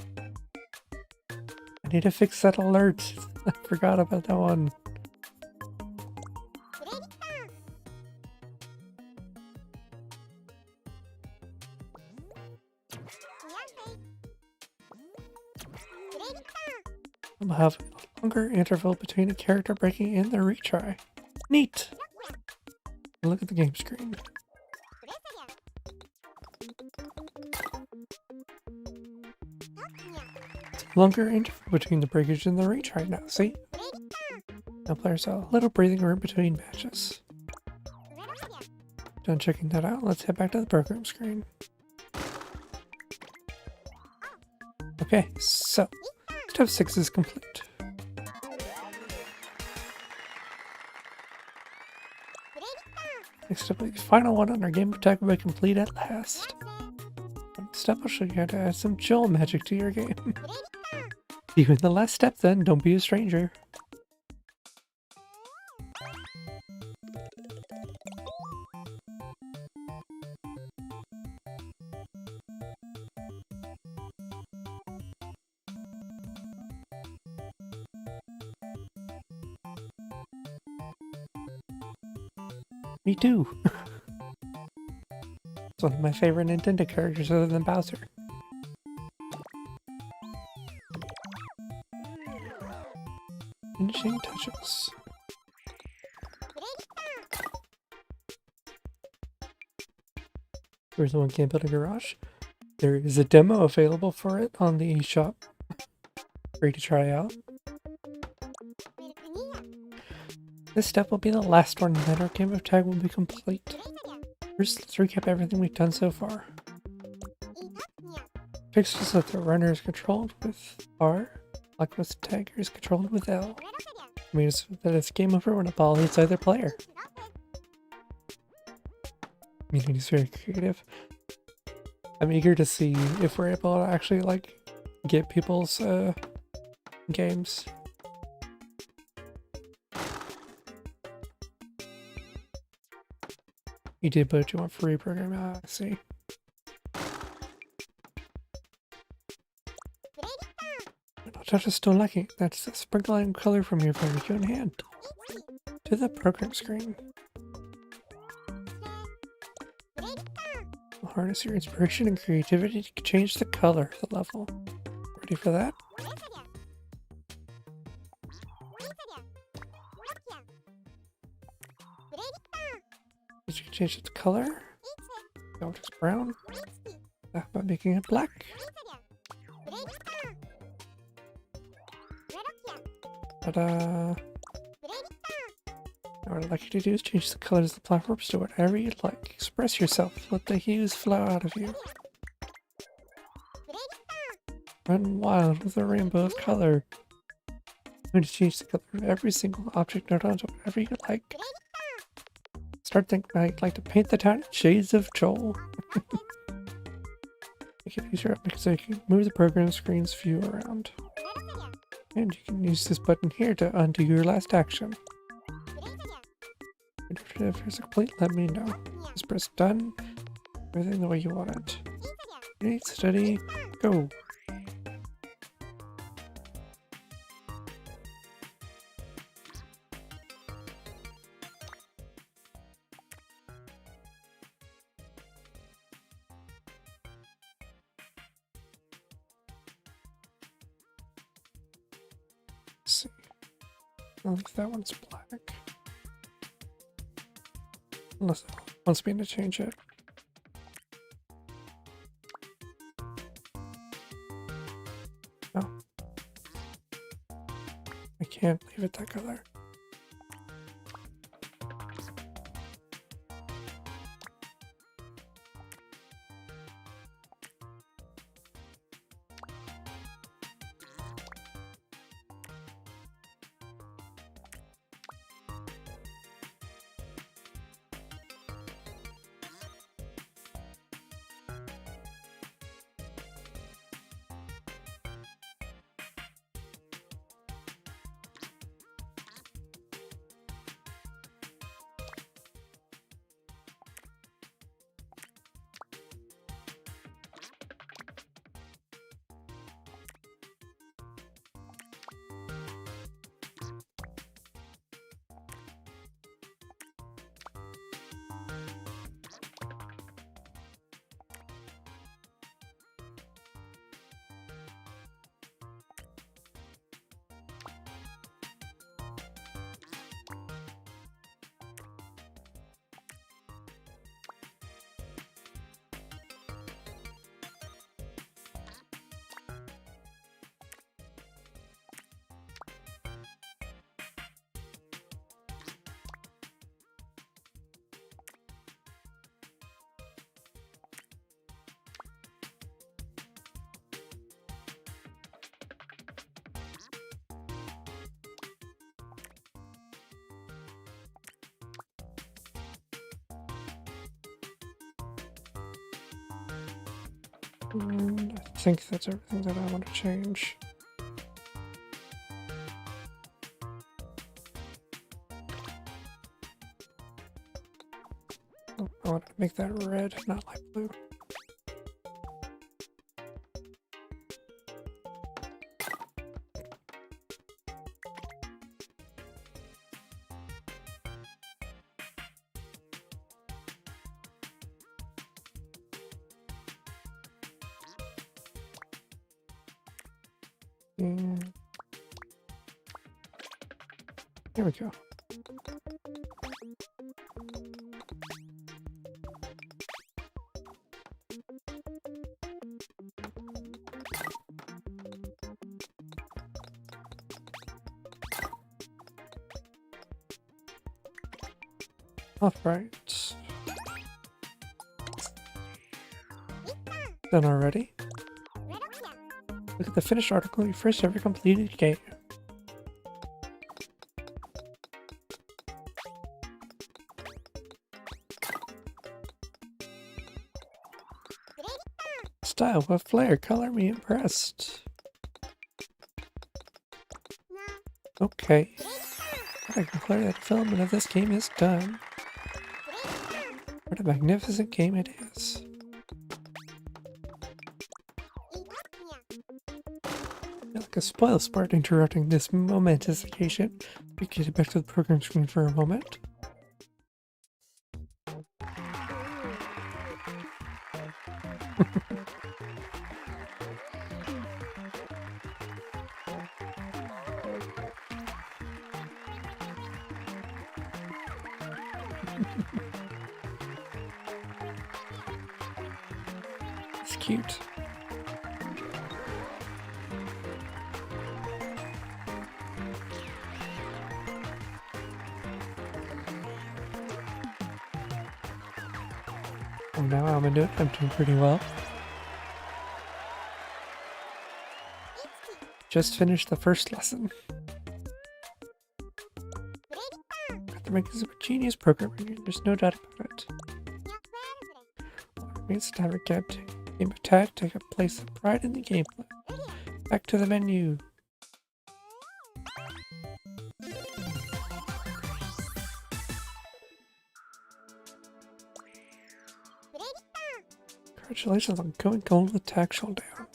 need to fix that alert. I forgot about that one. I'll have a longer interval between a character breaking and the retry. Neat! Look at the game screen. Longer interval between the breakage and the retry now, see? Now players have a little breathing room between matches. Done checking that out, let's head back to the program screen. Okay, so step 6 is complete. Next up, the final one on our game of tag will be complete at last. Next up, I'll show you how to add some Joel magic to your game. Even the last step then, don't be a stranger. Me too. It's one of my favorite Nintendo characters other than Bowser. Finishing touches. Here's the one Camp Builder Garage. There is a demo available for it on the eShop. Free to try out. This step will be the last one, and then our game of tag will be complete. First, let's recap everything we've done so far. Fixed is that the runner is controlled with R, like with the tagger is controlled with L. It means that it's game over when a ball hits either player. Community is very creative. I'm eager to see if we're able to actually like get people's games. You did, but you want free program. I see. No touch is still lacking. That's the sprinkling color from your very own hand. To the program screen. Harness your inspiration and creativity to change the color of the level. Ready for that? You can change its color. Go to brown. By making it black. Ta-da! Now what I'd like you to do is change the colors of the platforms to whatever you'd like. Express yourself. Let the hues flow out of you. Run wild with a rainbow of color. I'm going to change the color of every single object node onto whatever you like. Start thinking I'd like to paint the town in shades of Joel. Make it easier so you can move the program screen's view around. And you can use this button here to undo your last action. If it's complete, let me know. Just press done. Everything the way you want it. Ready, steady, go. Let's see. I think that one's black. Unless it wants me to change it. No. I can't leave it that color. I think that's everything that I want to change. Oh, I want to make that red, not light blue. And there we go. All right. Done already? Look at the finished article, you first ever completed game. Style, what flair, color me impressed. Okay. I declare that development of this game is done. What a magnificent game it is. I feel like a spoil sport interrupting this momentous occasion. We get back to the program screen for a moment. It's cute. And now I'm doing pretty well. Just finished the first lesson. Got the makings of a genius programming, there's no doubt about it. It's time for game attack, take a place of pride in the gameplay. Back to the menu. Congratulations on going gold with Attack Showdown.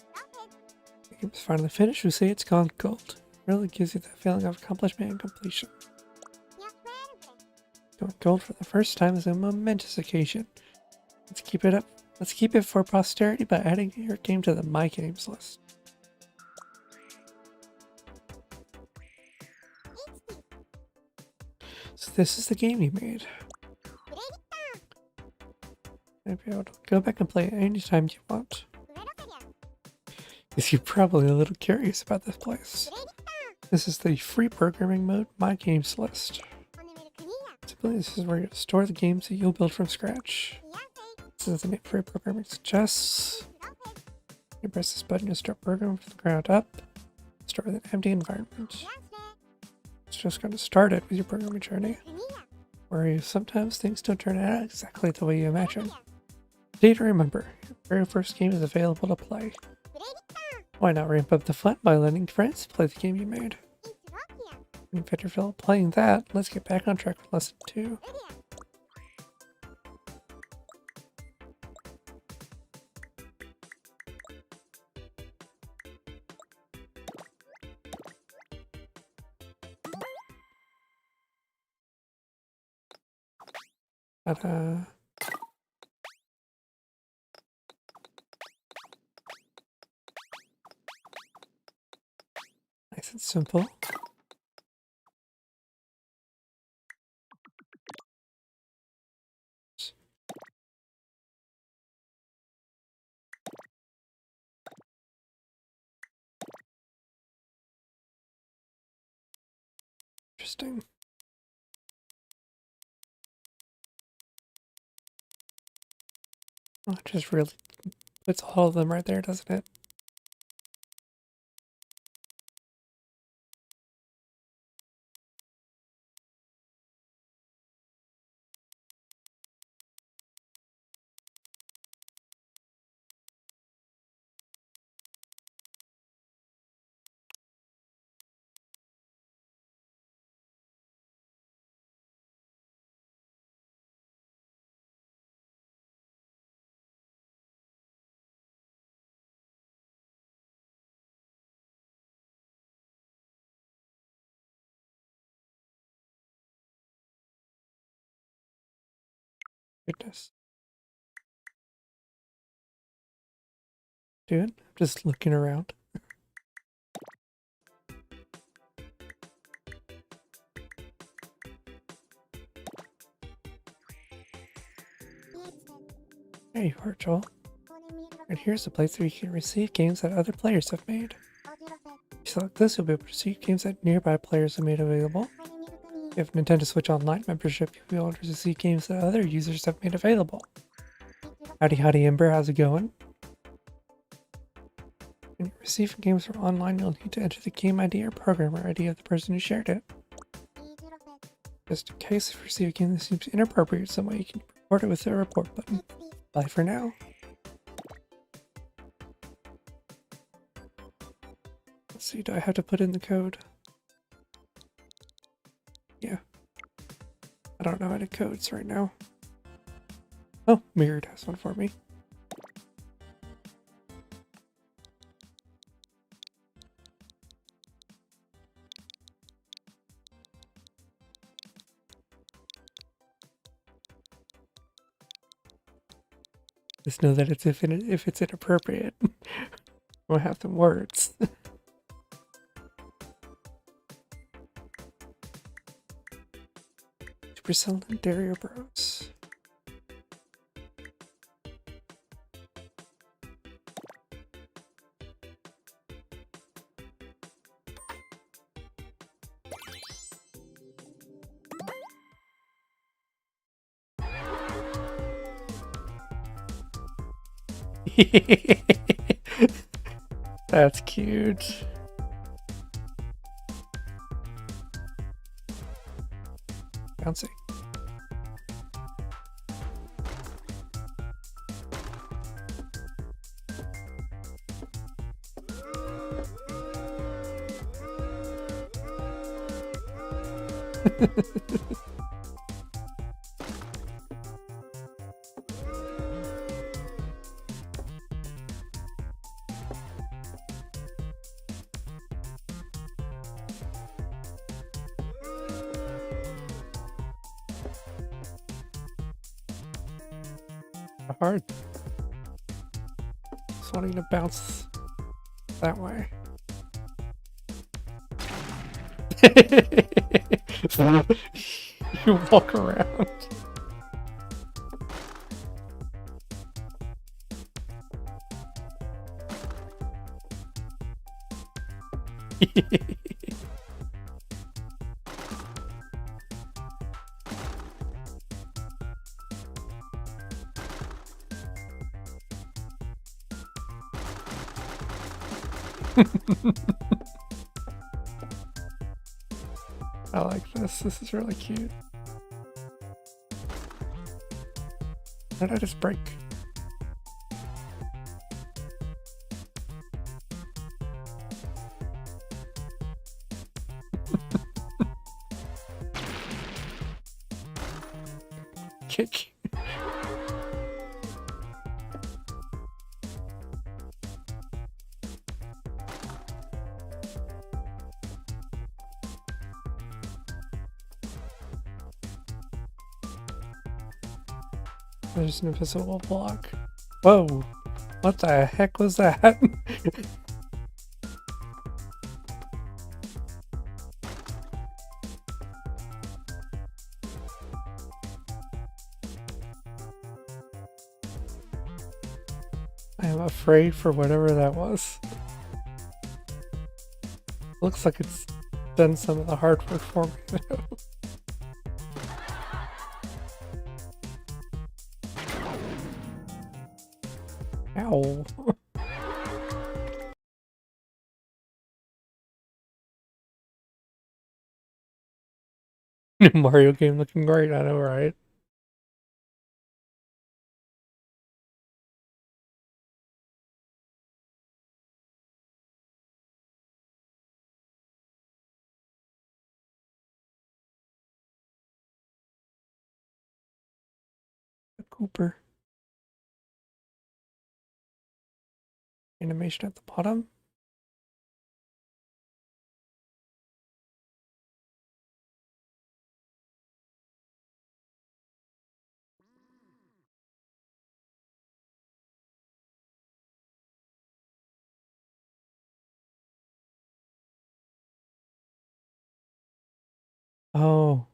The game is finally finished, we say it's gone gold. It really gives you that feeling of accomplishment and completion. Going gold for the first time is a momentous occasion. Let's keep it up. Let's keep it for posterity by adding your game to the My Games list. So this is the game you made. You'll be able to go back and play it anytime you want. Yes, you're probably a little curious about this place. This is the free programming mode My Games list. Typically, this is where you store the games that you'll build from scratch. This is the name free programming suggests. You press this button to start programming from the ground up. Start with an empty environment. It's just going to start it with your programming journey, where sometimes things don't turn out exactly the way you imagine. Day to remember, your very first game is available to play. Why not ramp up the fun by letting friends play the game you made? When you feel playing that, let's get back on track with lesson 2. Ta-da. Nice and simple. Interesting. Oh, it just really puts all of them right there, doesn't it? Goodness. Dude, just looking around. There you are, Joel. And here's the place where you can receive games that other players have made. If you select this, you'll be able to see games that nearby players have made available. If you have Nintendo Switch Online membership, you'll be able to see games that other users have made available. Howdy, Ember, how's it going? When you receive games from online, you'll need to enter the game ID or programmer ID of the person who shared it. Just in case, if you receive a game that seems inappropriate in some way, you can report it with the report button. Bye for now. Let's see, do I have to put in the code? Yeah. I don't know any codes right now. Oh, Mirrored has one for me. Just know that if it's inappropriate, we'll have some words. Supercell and Dario Bros. That's cute. Bouncy. Hard. Just wanting to bounce that way. You walk around. I like this. This is really cute. How did I just break? Kick. There's an invisible block. Whoa! What the heck was that? I am afraid for whatever that was. Looks like it's done some of the hard work for me. Ow. New Mario game looking great, I know, right? Cooper. Animation at the bottom. Oh,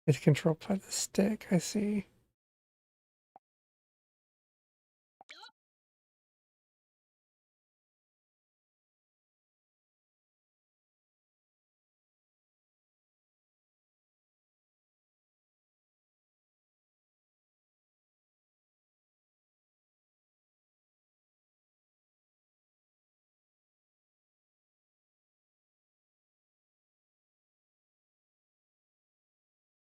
it's controlled by the stick. I see.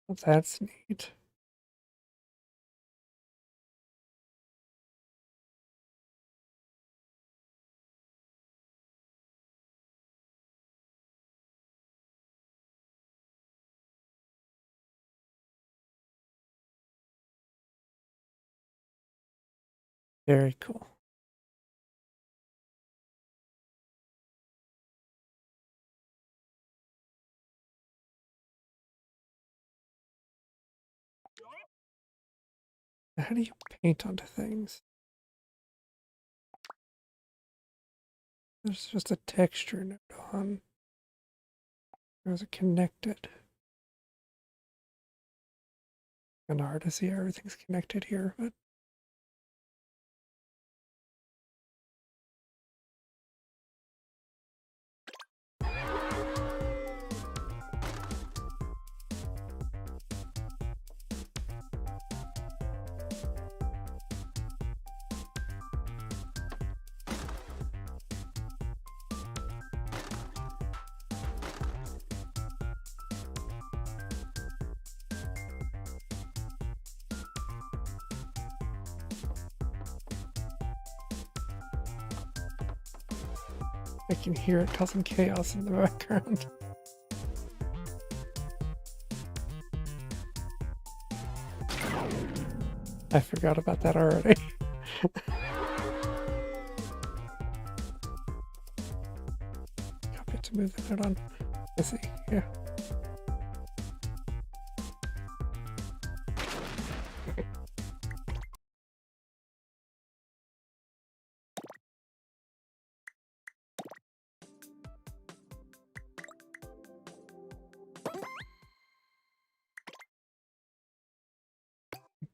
Well, that's neat. Very cool. How do you paint onto things? There's just a texture node on. Or is it connected? Kind of hard to see how everything's connected here, but I can hear it causing chaos in the background. I forgot about that already. Copy it to move the node on. I see, yeah.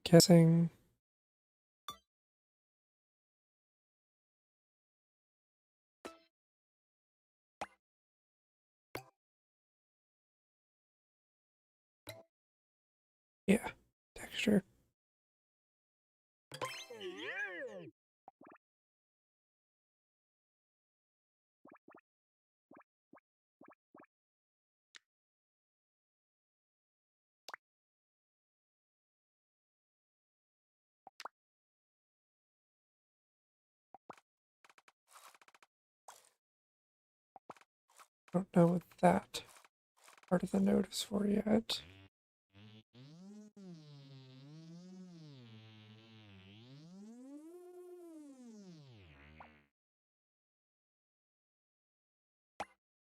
Guessing. Yeah, texture. Don't know what that part of the node is for yet.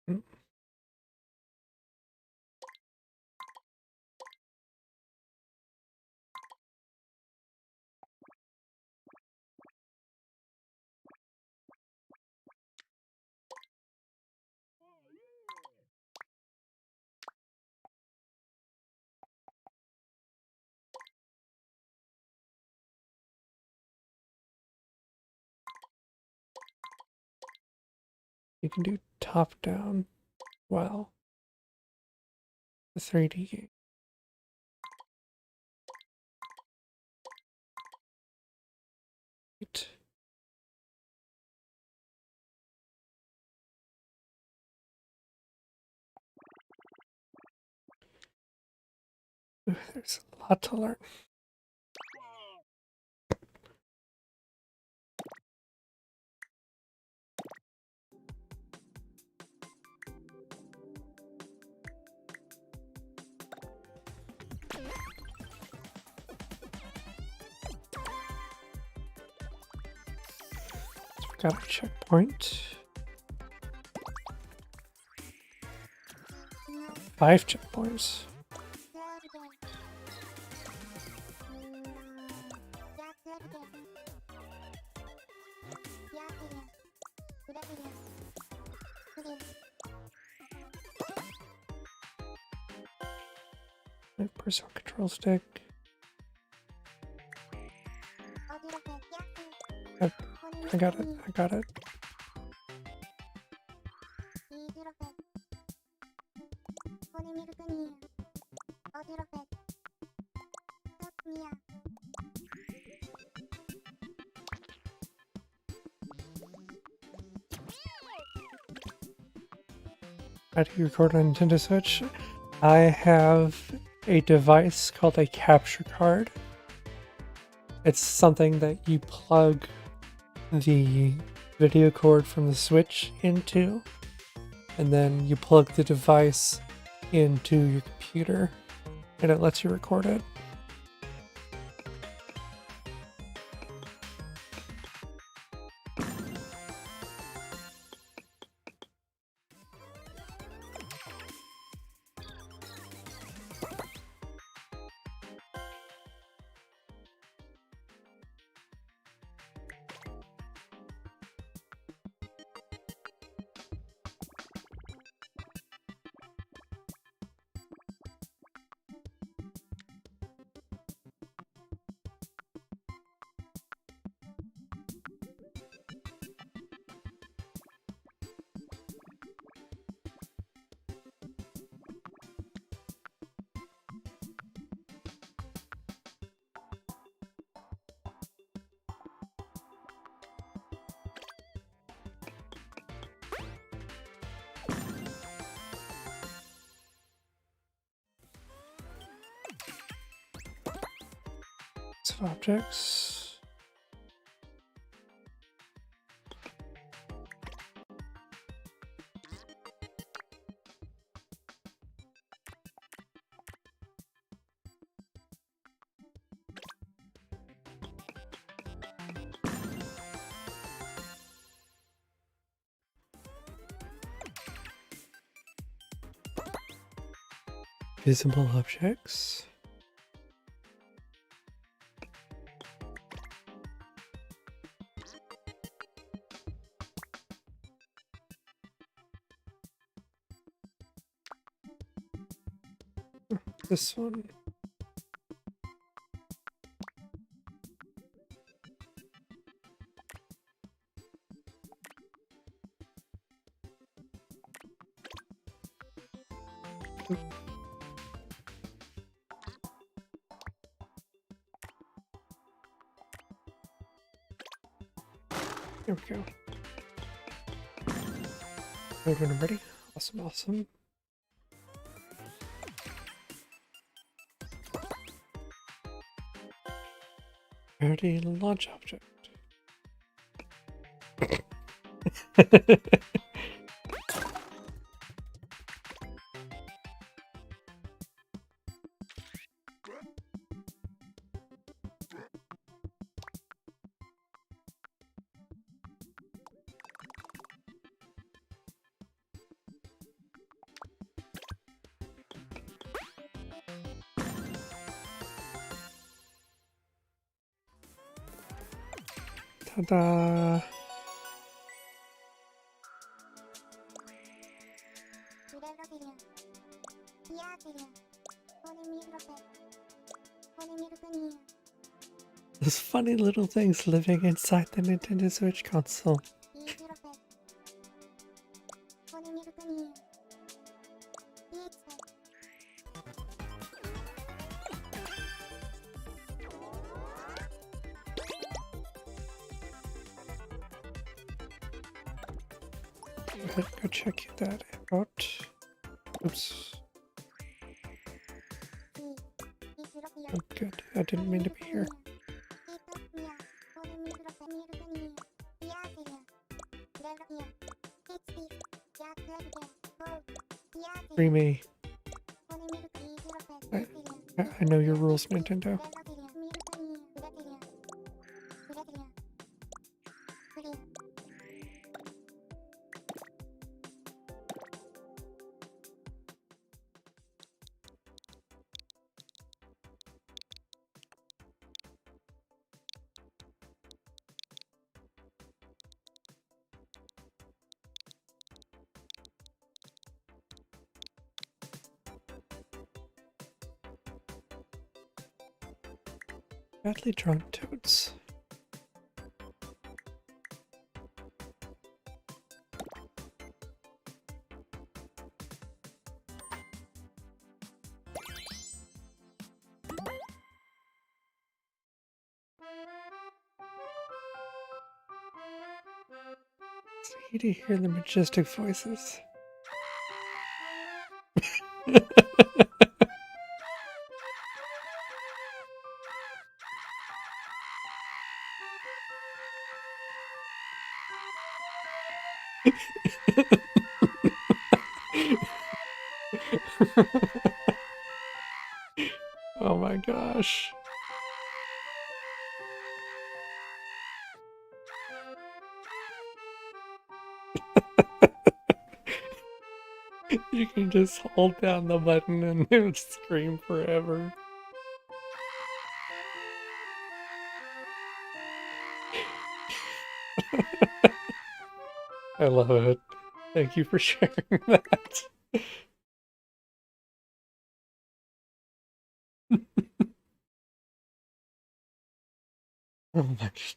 Mm. You can do top down. Well, the 3D game. Right. Ooh, there's a lot to learn. Got a checkpoint. 5 checkpoints. My personal control stick. I got it. I got it. How do you record on Nintendo Switch? I have a device called a capture card. It's something that you plug the video cord from the Switch into, and then you plug the device into your computer, and it lets you record it. Objects. Visible objects. This one. There we go. Good when I'm ready. Awesome, awesome. Priority launch object. Ta-da! Those funny little things living inside the Nintendo Switch console. Go check that out. Oops. Oh, good. I didn't mean to be here. Free me. I know your rules, Nintendo. Badly drawn toads. It's easy to hear the majestic voices. Oh my gosh. You can just hold down the button and it would scream forever. I love it. Thank you for sharing that. Oh my gosh.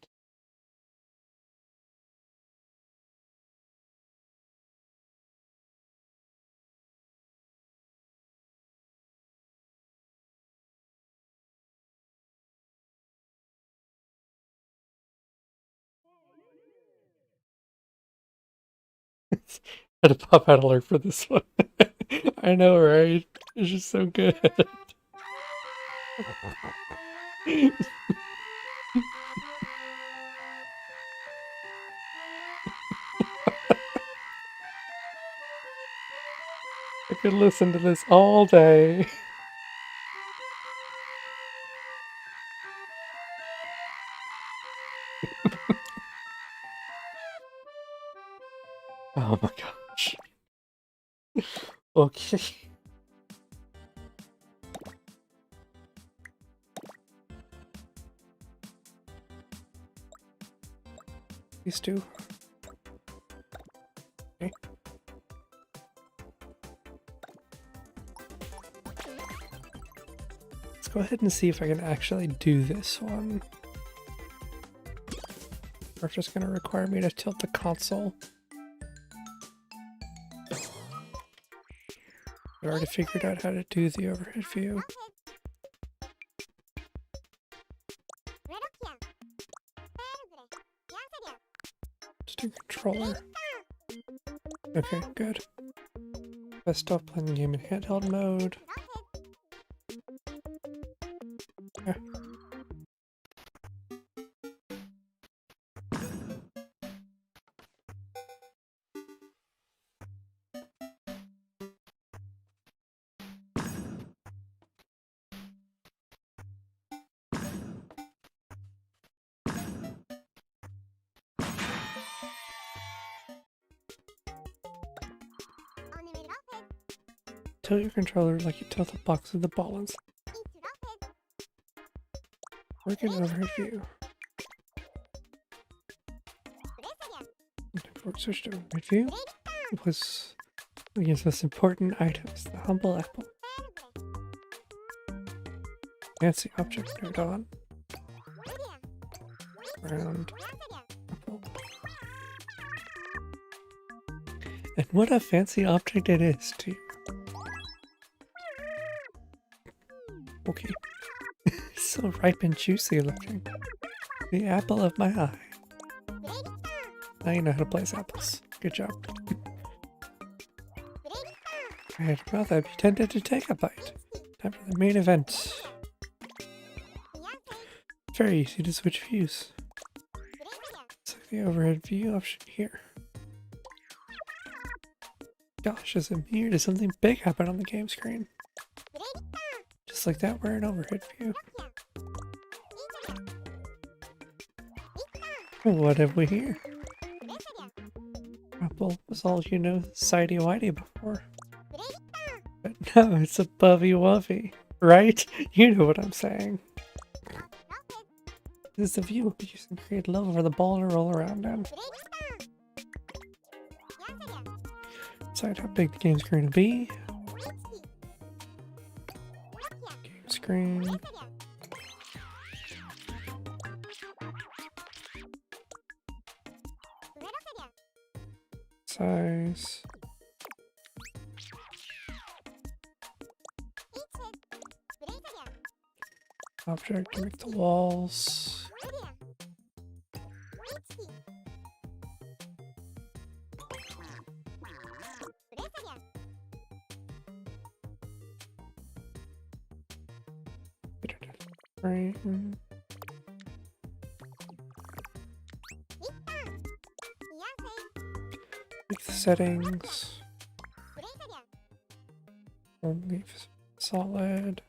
Had a pop out alert for this one. I know, right? It's just so good. I could listen to this all day. Oh my gosh. Okay. These two. Okay. Let's go ahead and see if I can actually do this one. Or if it's just going to require me to tilt the console. I already figured out how to do the overhead view. Just a controller. Okay, good. I stop playing the game in handheld mode. Yeah. Tilt your controller like you tilt the box of the balls. Work in overhead view. Before we switch to overhead view, it was against most important items, the humble apple. Fancy object turned on. Round apple. And what a fancy object it is, too. Okay. So ripe and juicy looking. The apple of my eye. Now you know how to place apples. Good job. I had a mouth, I'd be tempted to take a bite. Time for the main event. Very easy to switch views. Select the overhead view option here. Gosh, as I'm here, does something big happen on the game screen? Just like that, we're in overhead view. What have we here? Apple was all you know, sidey whitey before. But no, it's a bubby wuffy. Right? You know what I'm saying. This is the view we'll use and create level for the ball to roll around in. Decide how big the game screen will be. Game screen. Size. Object to make the walls. Frame. Make the settings. Only solid.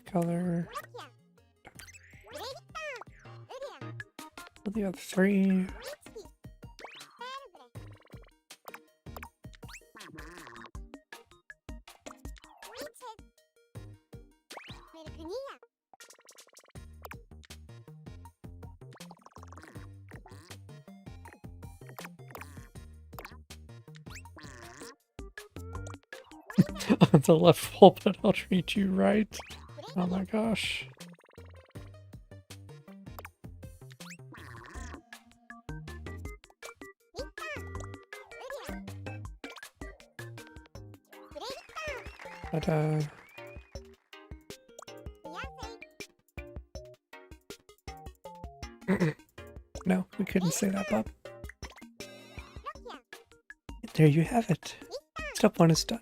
Color. The other three. On the left wall, but I'll treat you right. Oh my gosh. But no, we couldn't say that, Bob. There you have it. Step 1 is done.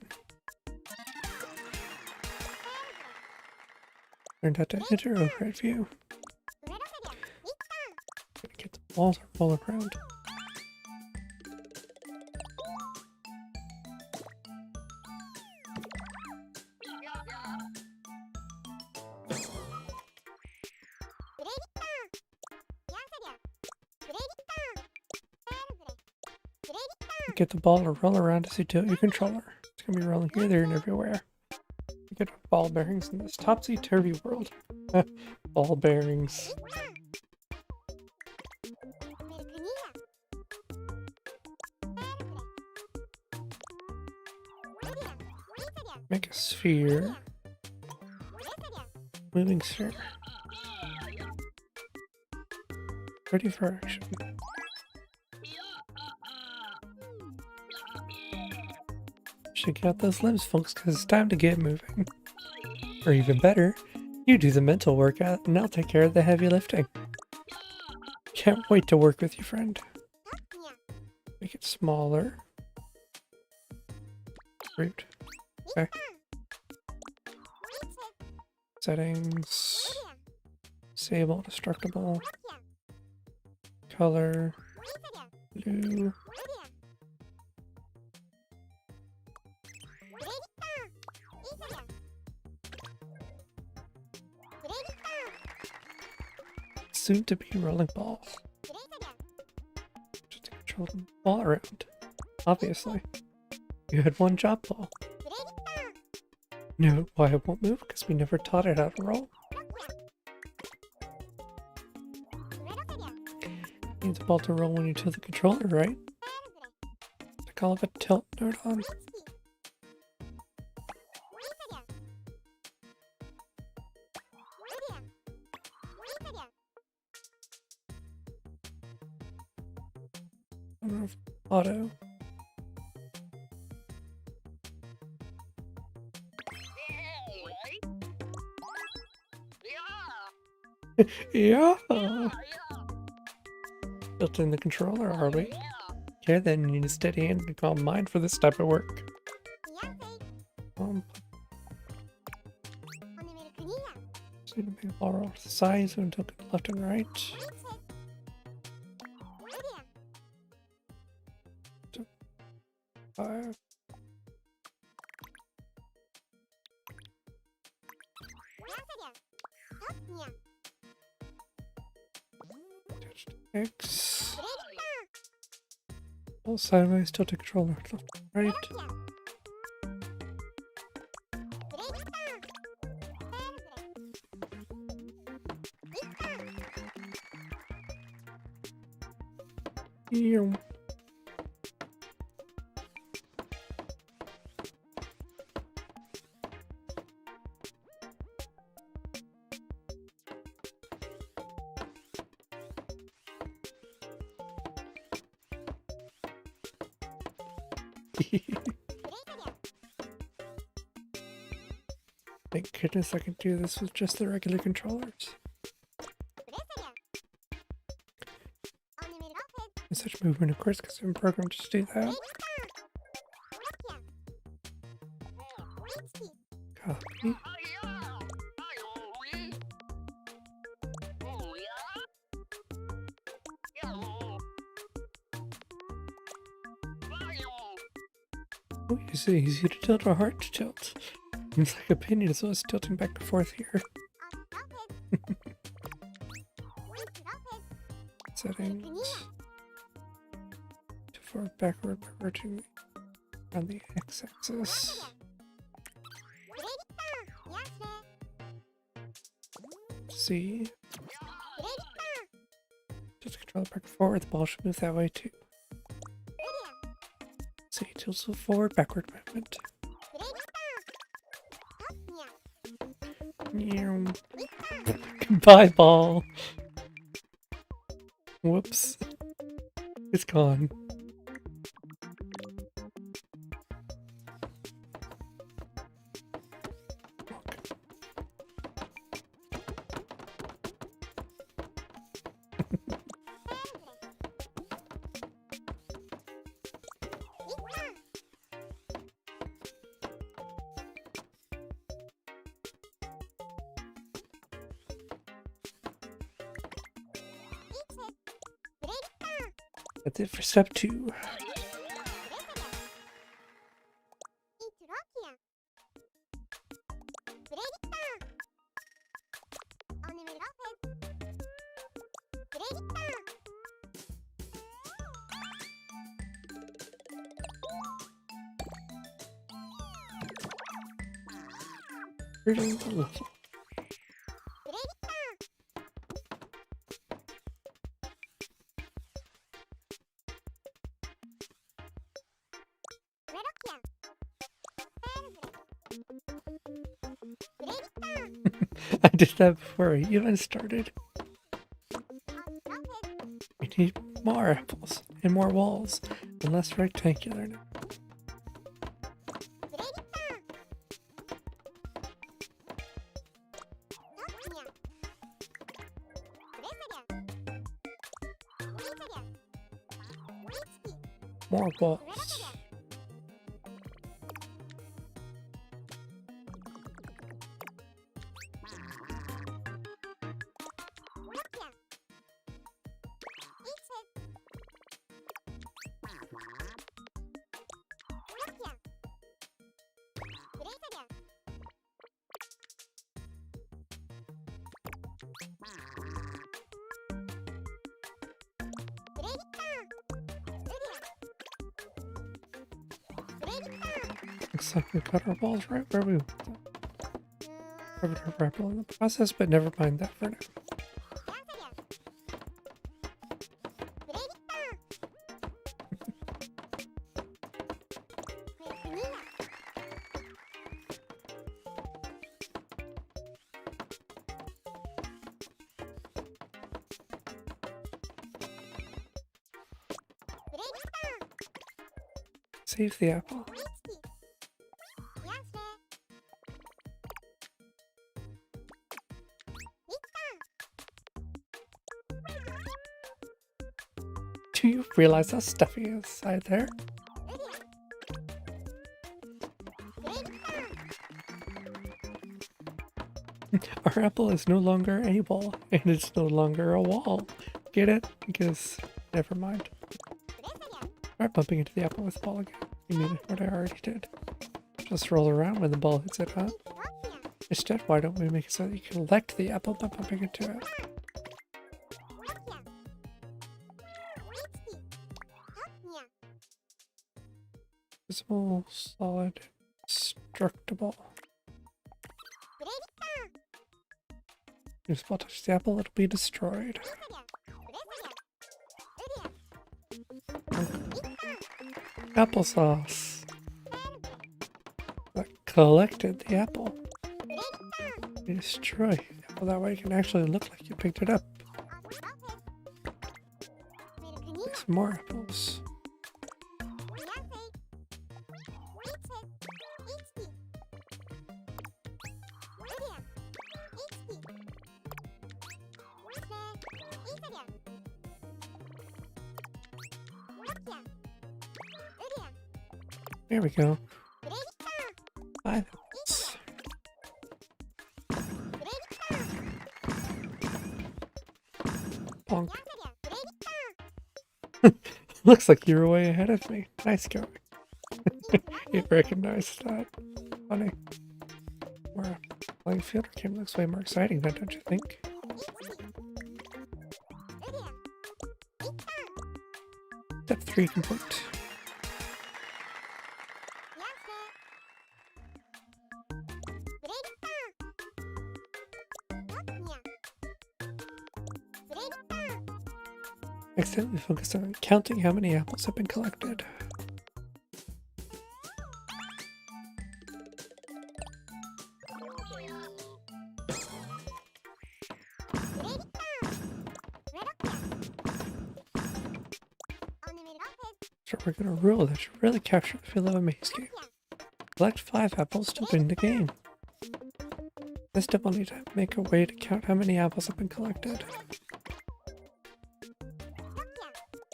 Learned how to enter overhead view. Get the walls to roll around. Get the ball to roll around as you tilt your controller. It's gonna be rolling here, there, and everywhere. You get ball bearings in this topsy-turvy world. Ball bearings. Make a sphere. Moving sphere. Ready for action. Shake out those limbs, folks, because it's time to get moving. Or even better, you do the mental workout and I'll take care of the heavy lifting. Can't wait to work with you, friend. Make it smaller. Root. Okay. Settings. Disable, destructible. Color. Blue. Soon to be rolling balls. Just to control the ball around. Obviously. You had one job, ball. No, why it won't move? Because we never taught it how to roll. Need the ball to roll when you tilt the controller, right? I call it a tilt node on. Auto. Yeah. Built in the controller, are we? Yeah, then you need a steady hand and calm mind for this type of work. Just need to make a ball roll to the side so until left and right. Five. X. All sideways, tilt the controller left, right. Ew. Thank goodness I can do this with just the regular controllers. And such movement, of course, because I'm programmed to do that. Copy. Oh, it's easy to tilt or hard to tilt. Seems like a pinion as well as tilting back and forth here. Settings. To forward, backward, by rotating on the x-axis. C. Just control it back and forward. The ball should move that way too. C. Tilts with forward, backward movement. Goodbye, ball. Whoops. It's gone. That's it for step 2. I did that before we even started. We need more apples and more walls and less rectangular now. More walls. Looks like we got our balls right where we want them. Covered our rebel in the process, but never mind that for now. Save the apple. Do you realize how stuffy is inside there? Our apple is no longer a ball, and it's no longer a wall. Get it? Because, never mind. Try bumping into the apple with the ball again. You mean what I already did. Just roll around when the ball hits it, huh? Instead, why don't we make it so that you can collect the apple by bumping into it? Visible, solid, destructible. If the ball touches the apple, it'll be destroyed. Applesauce. That collected the apple. You destroy the apple, that way it can actually look like you picked it up. There's more apples. There we go. 5 apples. Bonk. Looks like you were way ahead of me. Nice going. You recognized that. Funny. Where playing fielder game looks way more exciting now, don't you think? Step 3 complete. Next time we focus on counting how many apples have been collected. So we're gonna rule that should really capture the feel of a maze game. Collect 5 apples to win the game. This step will need to make a way to count how many apples have been collected.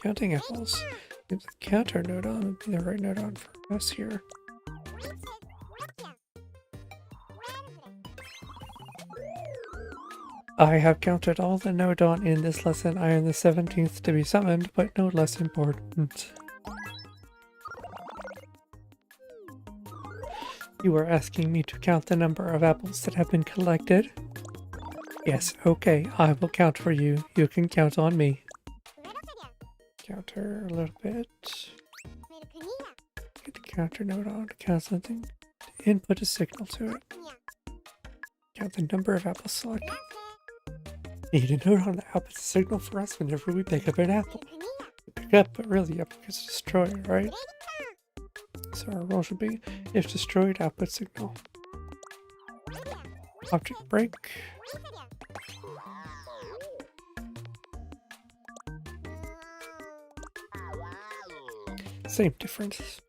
Counting apples. Seems the counter node on would be the right node on for us here. I have counted all the nodon in this lesson. I am the 17th to be summoned, but no less important. You are asking me to count the number of apples that have been collected? Yes, okay, I will count for you. You can count on me. Counter a little bit. Get the counter node on to count something. To input a signal to it. Count the number of apples selected. Need a node on the output signal for us whenever we pick up an apple. Pick up, but really uppercut is destroy, right? So our role should be if destroyed, output signal. Object break. Same difference.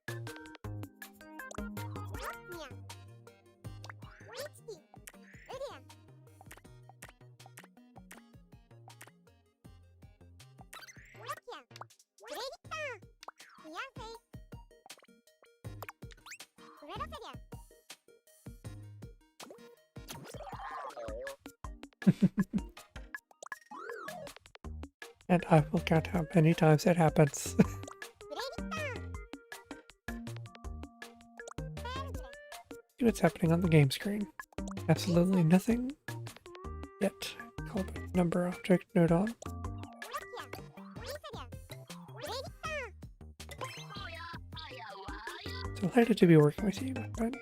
And I will count how many times it happens. See what's happening on the game screen. Absolutely nothing yet. Call it number object node on. Delighted to be working with you, my friend.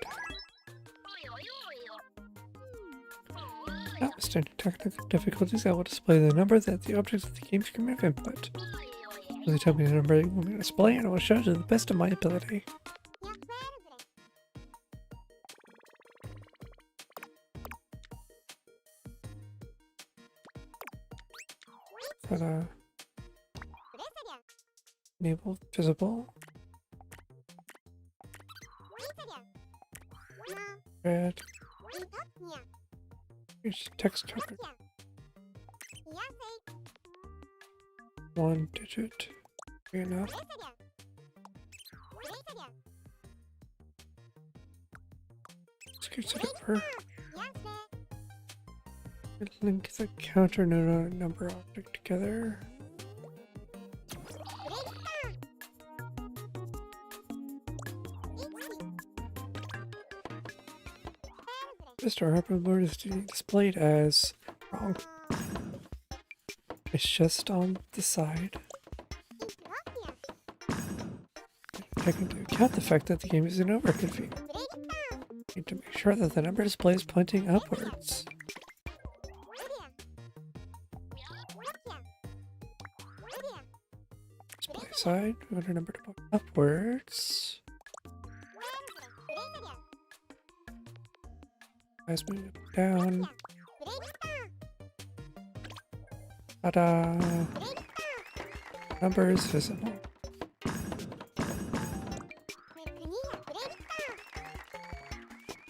Notwithstanding technical difficulties, I will display the number that the objects of the game screen have input. Please tell me the number you want me to display, and I will show it to the best of my ability. For the enable visible. Red. Here's text cover. 1 digit. Good enough. Scoots it over. And link the counter node on number object together. Just our upper word is displayed as wrong. It's just on the side. Take into account the fact that the game is in overconfig. Need to make sure that the number display is pointing upwards. Display side, we want our number to point upwards. Guys, move it down. Ta-da! Number is visible.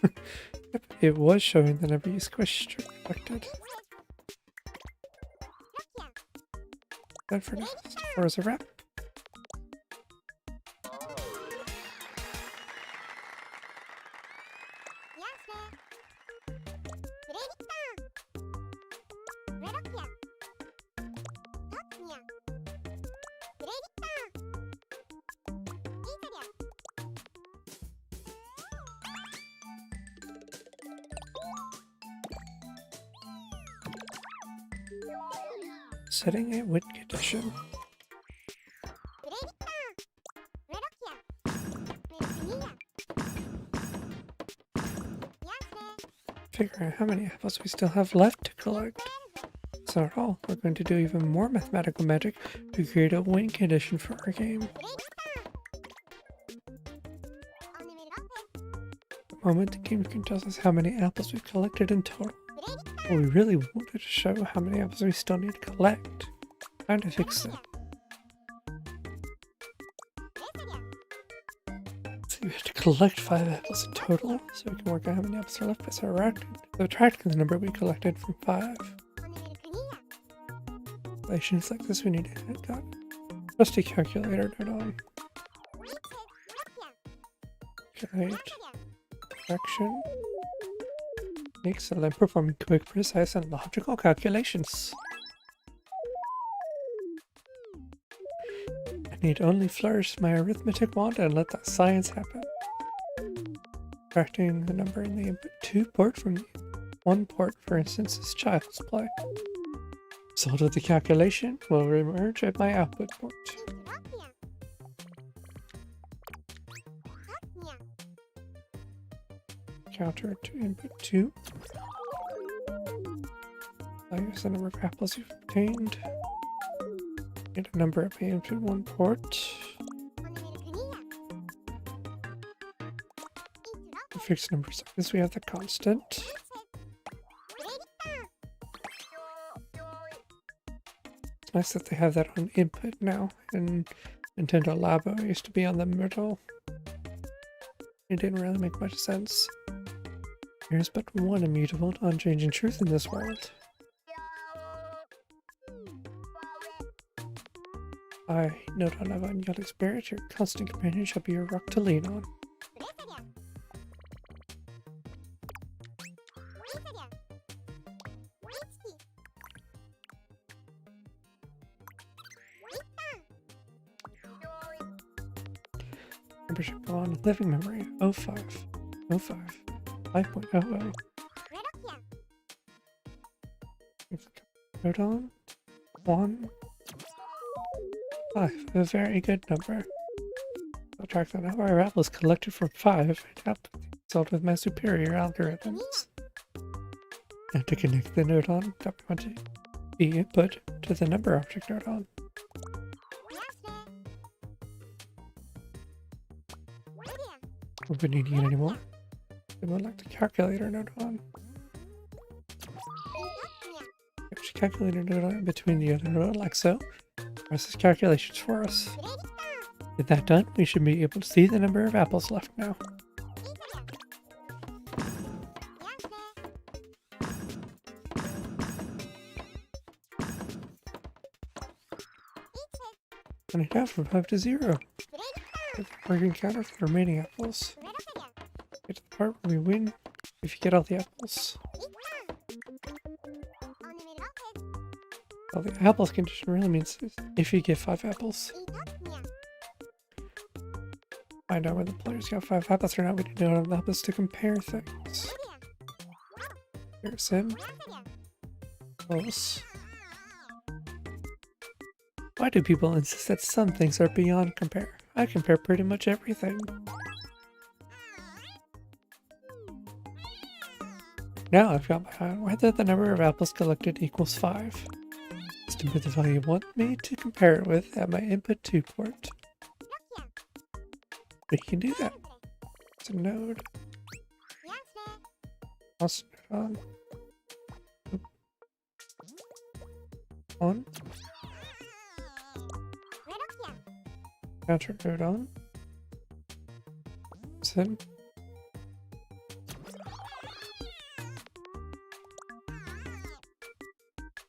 Yep, it was showing the number you squished or collected. Done for now. For as a wrap. Setting a win condition. Figure out how many apples we still have left to collect. That's not all. We're going to do even more mathematical magic to create a win condition for our game. The moment the game screen tells us how many apples we've collected in total. But we really wanted to show how many apples we still need to collect. Time to fix that. So we have to collect 5 apples in total, so we can work out how many apples are left by subtracting the number we collected from 5. Relations like this we need to add got trusty calculator node on. Calculate fraction. Excellent, performing quick, precise, and logical calculations. I need only flourish my arithmetic wand and let that science happen. Subtracting the number in the input 2 port from the 1 port, for instance, is child's play. Result of the calculation will emerge at my output port. Counter to input 2. Value is the number of apples you've obtained. Get a number at my input 1 port. For fixed numbers like this, we have the constant. It's nice that they have that on input now. In Nintendo Labo, it used to be on the middle. It didn't really make much sense. There's but one immutable, unchanging truth in this world. I, Nodon of Angelic Spirit, your constant companion shall be your rock to lean on. Number should go on living memory 05. 5.00. Nodon 1 5, a very good number. Subtract the number of apples collected from 5 and help result with my superior algorithms. Now to connect the nodon, we want to be input to the number object nodon. We don't need it anymore. We would like the calculator nodon. Which calculator nodon between the other nodon like so. Process calculations for us. With that done, we should be able to see the number of apples left now. And it down from 5 to 0. Working counter for the remaining apples. Get to the part where we win if you get all the apples. Well, the apples condition really means if you get 5 apples. Find out whether the players got 5 apples or not. We need to know the apples to compare things. Comparison. Close. Why do people insist that some things are beyond compare? I compare pretty much everything. Now I've got my eye on whether the number of apples collected equals 5. Estimate the value you want me to compare it with at my input 2 port. We can do that. It's a node. Also on. On. Counter node on. Send.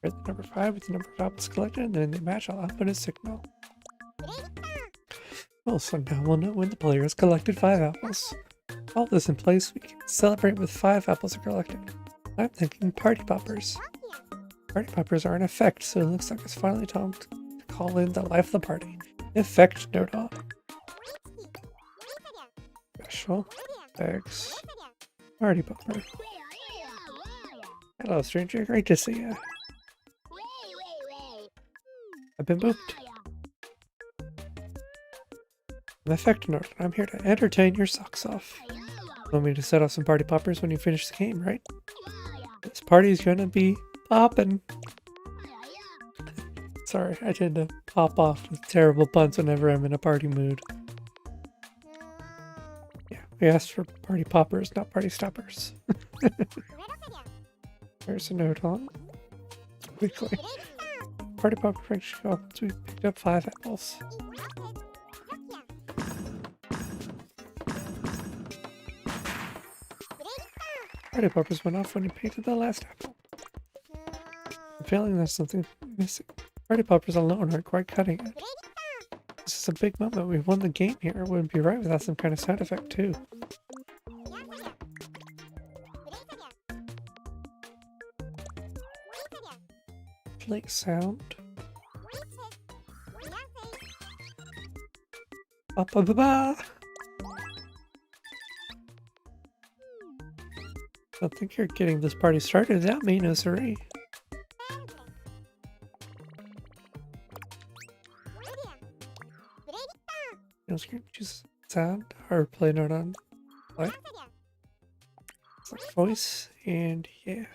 The number 5 with the number of apples collected, and then they match. I'll output a signal. Well, so now we'll know when the player has collected 5 apples. With all this in place, we can celebrate with 5 apples are collected. I'm thinking party poppers. Party poppers are in effect, so it looks like it's finally time call in the life of the party. Effect node on. Special effects. Party popper. Hello, stranger. Great to see you. I've been booped. I'm Effect Nerd. I'm here to entertain your socks off. Want me to set off some party poppers when you finish the game, right? This party's gonna be poppin'. Sorry, I tend to pop off with terrible puns whenever I'm in a party mood. Yeah, we asked for party poppers, not party stoppers. There's a note on. Quickly. Party popper friendship opens. We picked up 5 apples. Party poppers went off when you painted the last apple. I'm feeling there's something missing. Party poppers alone aren't quite cutting it. This is a big moment. We won the game here. It wouldn't be right without some kind of sound effect too. Play sound. Ba ba ba ba. I think you're getting this party started without me, no siree. Choose sound or play note on play. It's like voice and yeah.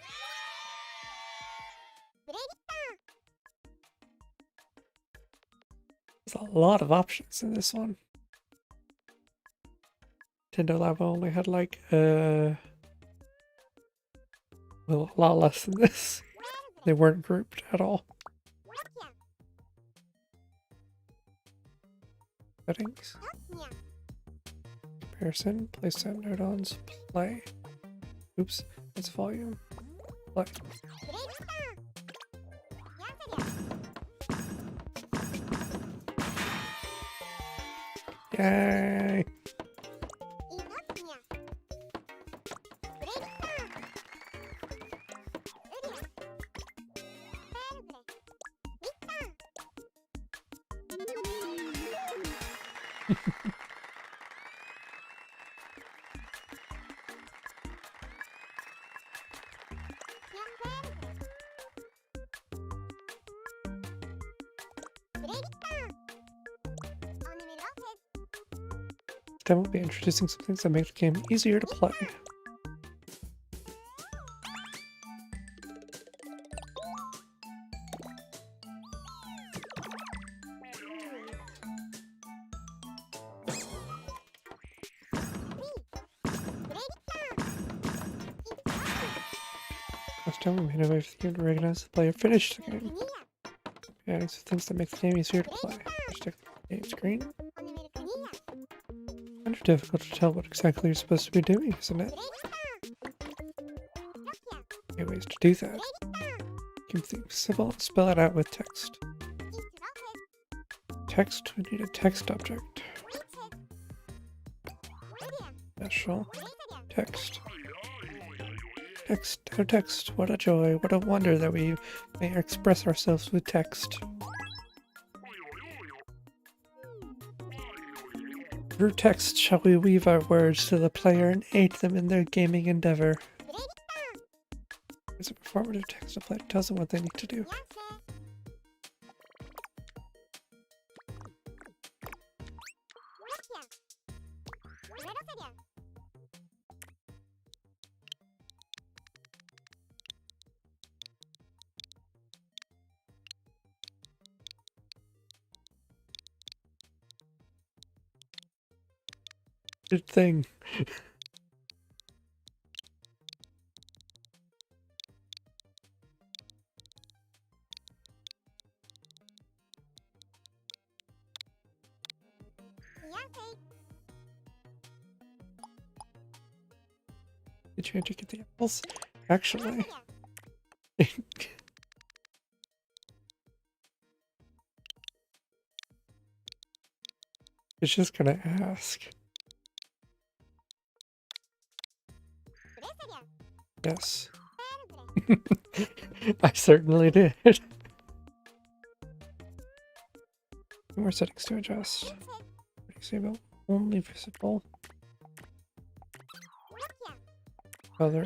There's a lot of options in this one. Nintendo Labo only had like well, a lot less than this. They weren't grouped at all. Settings. Comparison. Place sound node-ons. Play. Oops. That's volume. Play. Yay! Then we'll be introducing some things that make the game easier to play. Last time we made a way for the game to recognize the player finished the game. Adding some things that make the game easier to play. Stick the game screen. Kind of difficult to tell what exactly you're supposed to be doing, isn't it? There are ways to do that. Keep things simple and spell it out with text. Text, we need a text object. Special text. Text, oh text, what a joy, what a wonder that we may express ourselves with text. Through text shall we weave our words to the player and aid them in their gaming endeavor. It's a performative text. The player tells them what they need to do. Good thing. Did you get the apples? Actually. It's just gonna ask. Yes. I certainly did. 2 more settings to adjust. Disable. Only visible. Color.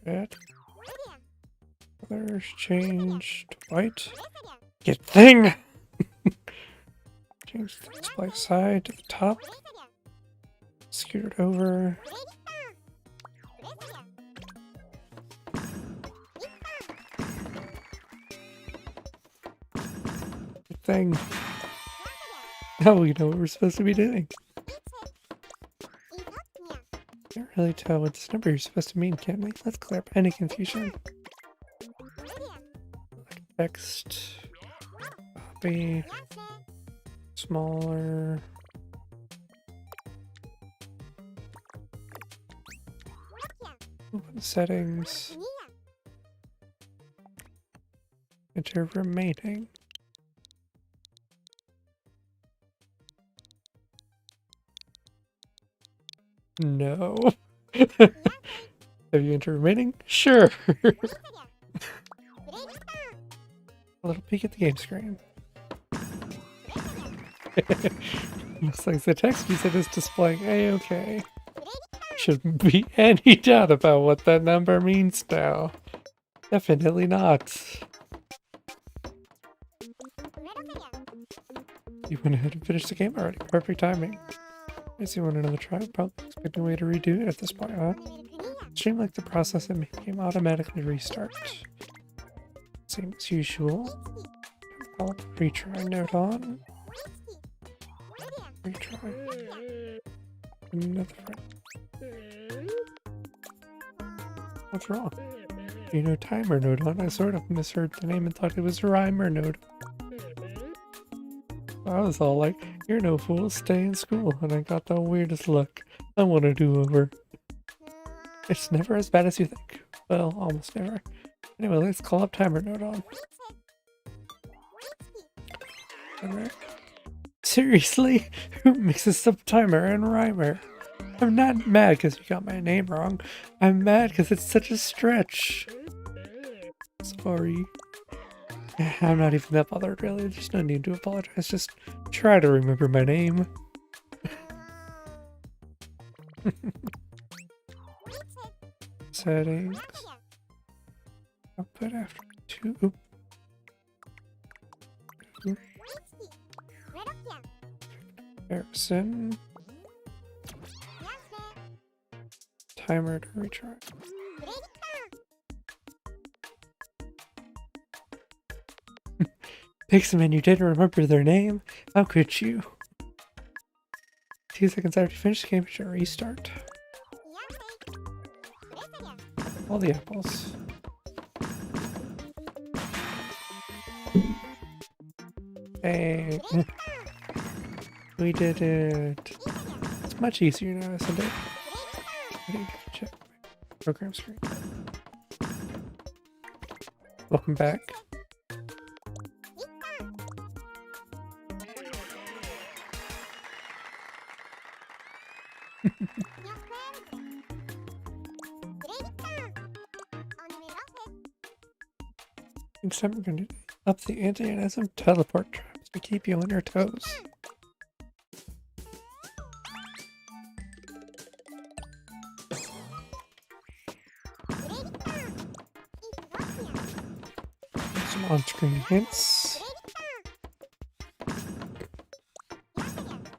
Red. Colors change to white. Get thing! Change the display side to the top. Scoot it over. Good thing. Now we know what we're supposed to be doing. Can't really tell what this number is supposed to mean, can we? Let's clear up any confusion. Text. Copy. Smaller. Open settings. Enter remaining. No. Have you entered remaining? Sure. A little peek at the game screen. Looks like the text you said is displaying A-OK. Shouldn't be any doubt about what that number means now. Definitely not. You went ahead and finished the game already. Perfect timing. I see you want another try. Probably expecting a way to redo it at this point, huh? Seemed like the process and game automatically restart. Same as usual. Call it retry note on. Retry. Another friend. What's wrong? You know timer note on. I sort of misheard the name and thought it was rhymer note. I was all like, you're no fool, stay in school, and I got the weirdest look. I want to do over. It's never as bad as you think. Well, almost never. Anyway, let's call up timer note on. Alright. Seriously? Who mixes up timer and rhymer? I'm not mad because you got my name wrong. I'm mad because it's such a stretch. Sorry. I'm not even that bothered, really. There's no need to apologize. Just try to remember my name. Settings. Output after 2. Comparison. Timer to retry. Pixelman, you didn't remember their name? How could you? 2 seconds after you finish the game, it should restart. All the apples. Hey. We did it. It's much easier now, isn't it? I need to check my program screen. Welcome back. Next time we're going to up the ante and add some teleport traps to keep you on your toes. Some on-screen hints.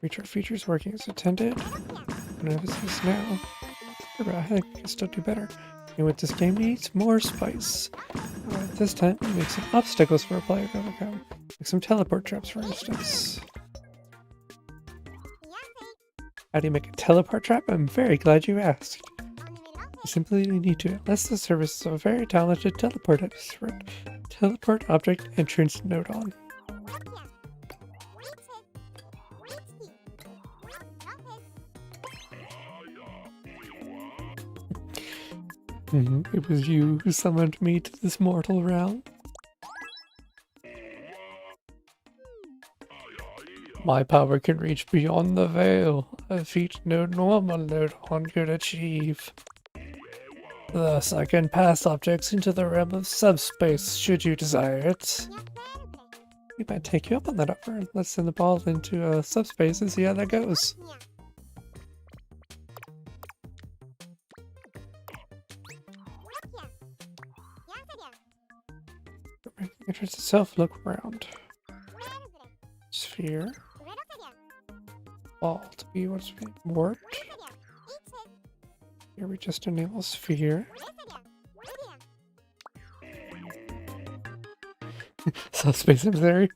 Retro features working as intended. No emphasis now. I think we can still do better. And what this game needs? More spice. This time, we make some obstacles for a player to overcome. Like some teleport traps, for instance. How do you make a teleport trap? I'm very glad you asked. You simply need to enlist the services of a very talented teleport expert. Teleport object entrance note on. It was you who summoned me to this mortal realm. My power can reach beyond the veil, a feat no normal Nodon could achieve. Thus, I can pass objects into the realm of subspace should you desire it. We might take you up on that offer. Let's send the ball into subspace and see how that goes. Entrance itself, look around. Sphere. Ball to be what's being warped. Here we just enable sphere. Subspace emissary.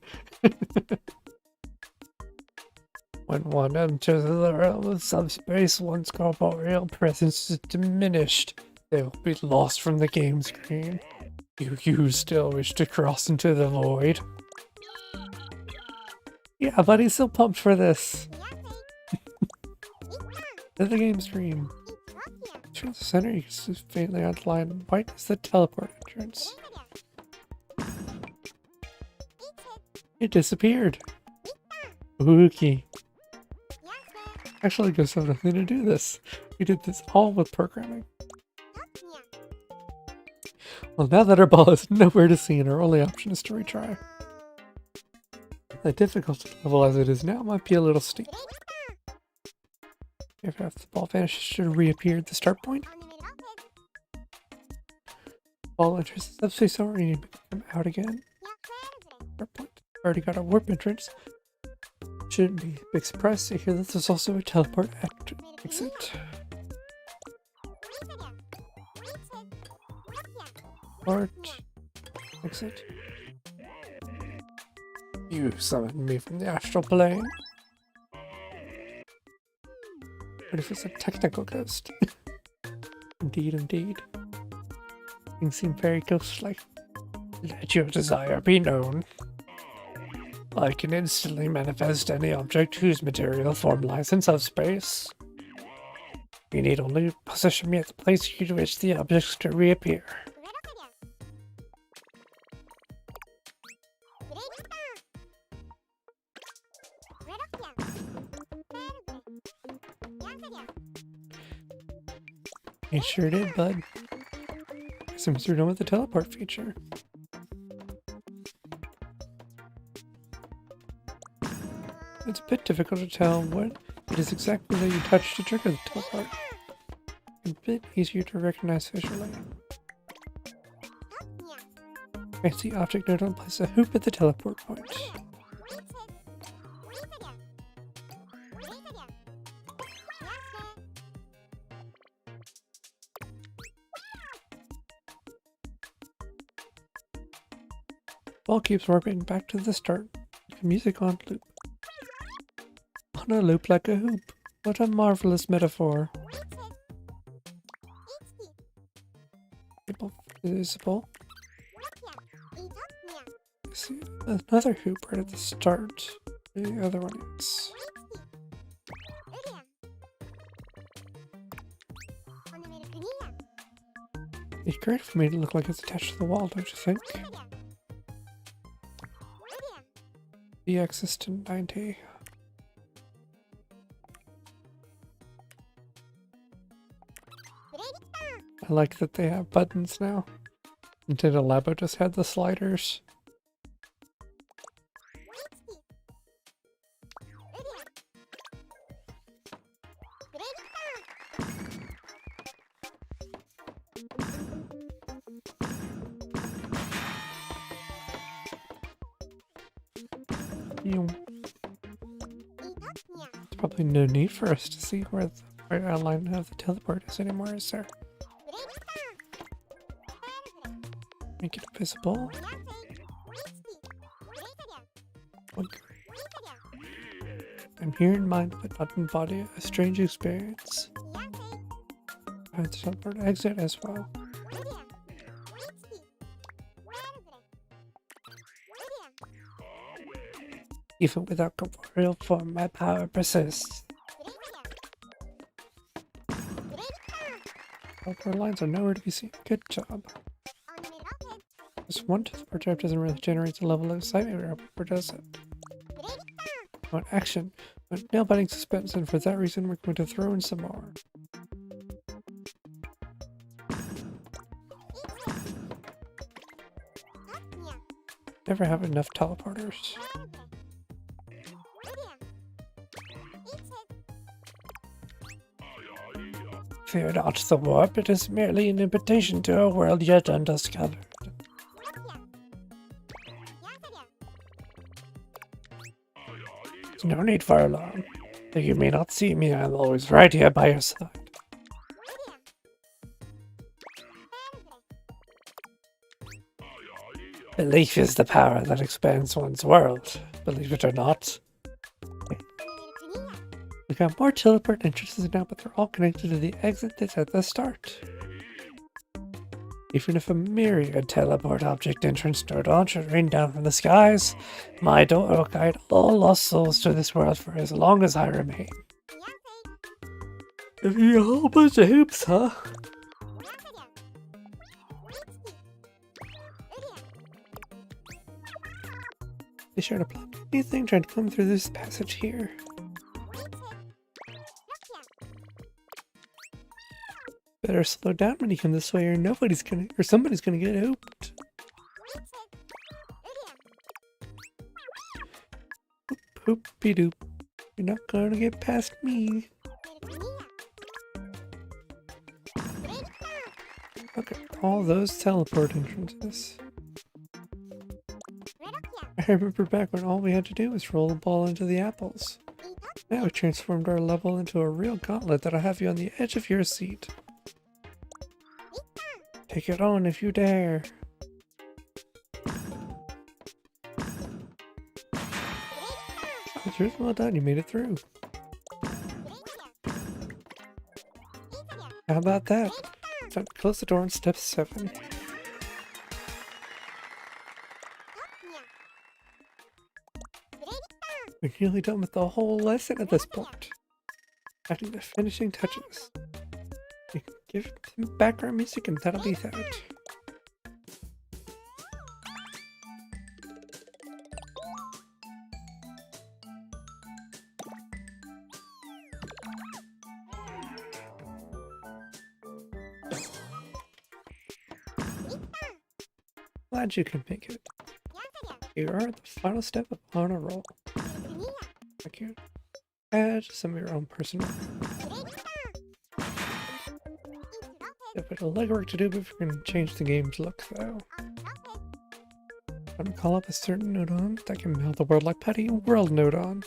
When one enters the realm of subspace, one's corporeal presence is diminished. They will be lost from the game screen. You still wish to cross into the void? Yeah, but he's still pumped for this. To the game screen. To the center, you can see faintly outlined. White is the teleport entrance. It disappeared. Spooky. Actually, gives have nothing to do this. We did this all with programming. Well, now that our ball is nowhere to see and our only option is to retry. The difficulty level as it is now might be a little steep. If the ball vanishes, it should reappear at the start point. Ball enters the subspace over and you come out again. Start point. Already got a warp entrance. Shouldn't be a big surprise to hear that there's also a teleport exit. Port. Exit. You summoned me from the astral plane. What if it's a technical ghost? Indeed, indeed. Things seem very ghost-like. Let your desire be known. I can instantly manifest any object whose material form lies in subspace. You need only position me at the place you wish the objects to reappear. You sure did, bud. Seems we're done with the teleport feature. It's a bit difficult to tell what it is exactly that you touch to trigger the teleport. A bit easier to recognize visually. Fancy object node will place a hoop at the teleport point. Ball keeps warping back to the start. Music on loop. On a loop like a hoop. What a marvelous metaphor. Visible. See another hoop right at the start. The other one is. It's great for me to look like it's attached to the wall, don't you think? The axis to 90. I like that they have buttons now. Nintendo Labo just had the sliders. There's probably no need for us to see where the right outline of the teleport is anymore, is there? Make it visible. I'm here in mind but not in body, a strange experience. I have to teleport exit as well. Even without corporeal form, my power persists. Teleport lines are nowhere to be seen. Good job. This one teleport trap doesn't really generate the level of excitement, or does it? I want action, but nail-biting suspense, and for that reason we're going to throw in some more. Never have enough teleporters. Fear not the warp, it is merely an invitation to a world yet undiscovered. No need for alarm. Though you may not see me, I'm always right here by your side. Belief is the power that expands one's world. Believe it or not. We got more teleport entrances now, but they're all connected to the exit that's at the start. Even if a myriad teleport object entrance Nodon should rain down from the skies, my door will guide all lost souls to this world for as long as I remain. Give you a whole bunch of hoops, huh? Be sure to block anything trying to come through this passage here. Better slow down when you come this way, or somebody's gonna get hooped. Hoop, hoopy doop. You're not gonna get past me. Okay, all those teleport entrances. I remember back when all we had to do was roll the ball into the apples. Now we transformed our level into a real gauntlet that'll have you on the edge of your seat. Take it on if you dare. Oh, well done, you made it through. How about that? Time to close the door on step 7. We're nearly done with the whole lesson at this point. Adding the finishing touches. You can give it some background music and that'll be that. Glad you can make it. You are at the final step of honor roll. Thank you. Add some of your own personal. A bit of legwork to do before we can change the game's look, though. I'm gonna call up a certain Nodon that can melt the world like putty. World Nodon.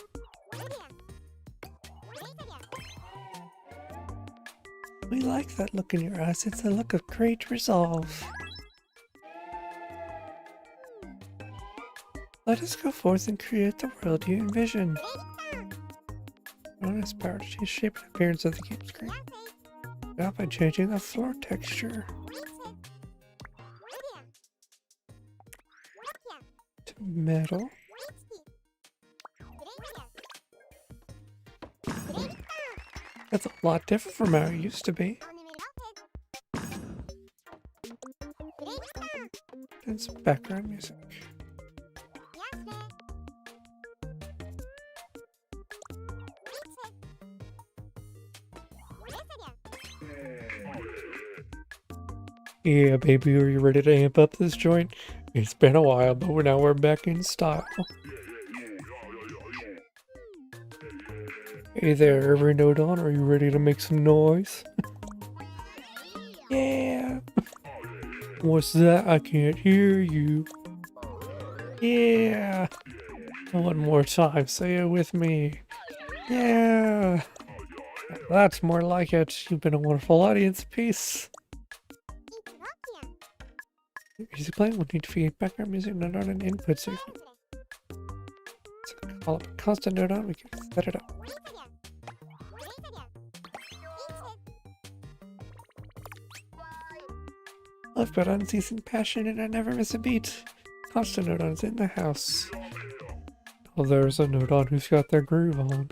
We like that look in your eyes. It's a look of great resolve. Let us go forth and create the world you envision. Nodon has power to change shape and appearance of the game screen. Now by changing the floor texture to metal. That's a lot different from how it used to be. And some background music. Yeah, baby, are you ready to amp up this joint? It's been a while, but now we're back in style. Hey there, every Nodon, are you ready to make some noise? Yeah! What's that? I can't hear you. Yeah! One more time, say it with me. Yeah! That's more like it. You've been a wonderful audience. Peace. Music playing will need to feed background music, not on an input signal. So call up a constant Nodon, we can set it up. I've got unceasing passion and I never miss a beat. Constant Nodon's in the house. Well, there's a Nodon who's got their groove on.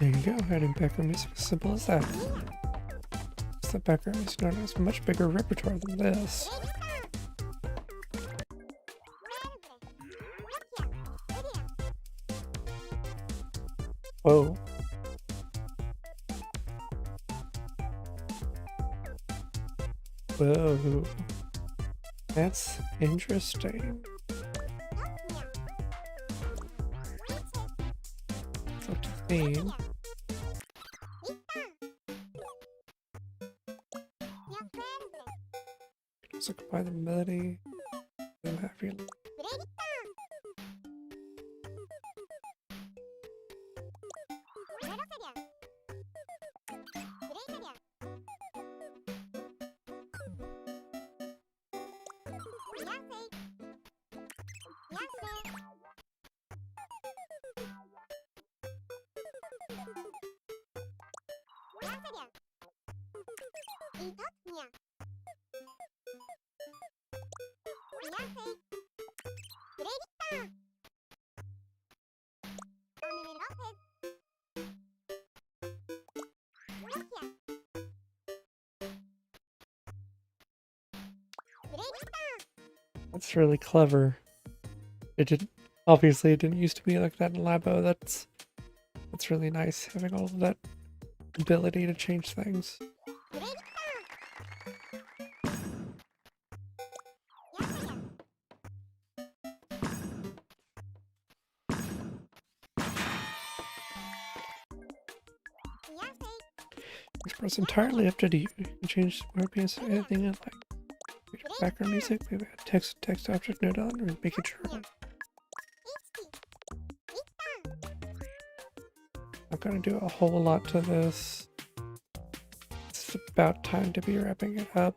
There you go, adding background music as simple as that. Just that background music Nodon has a much bigger repertoire than this. Whoa. Whoa. That's interesting. It's up to theme. Also combine the melody. I'm happy. That's really clever. It didn't, obviously it didn't used to be like that in Labo. That's really nice, having all of that ability to change things. It's entirely up to you. You can change WordPress to anything you like. Background music, maybe a text object node on, or make it short. I'm gonna do a whole lot to this. It's about time to be wrapping it up.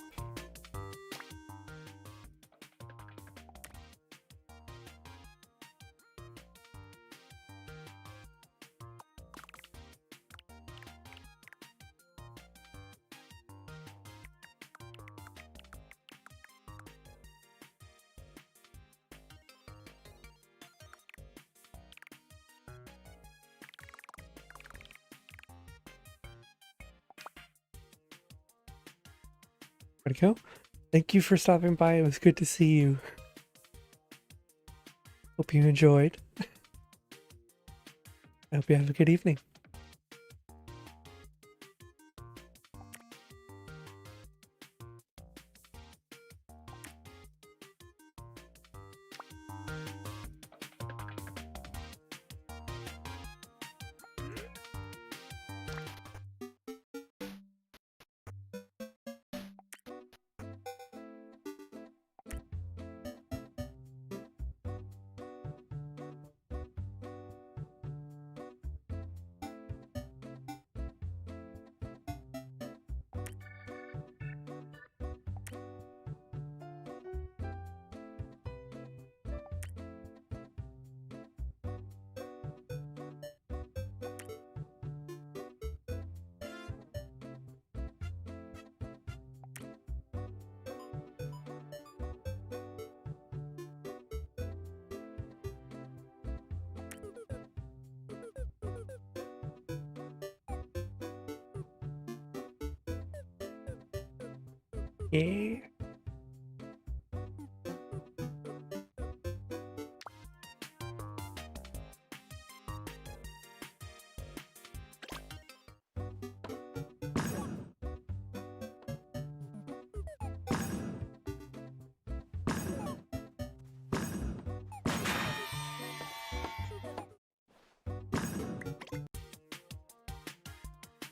Where'd it go? Thank you for stopping by. It was good to see you. Hope you enjoyed. I hope you have a good evening. Yeah.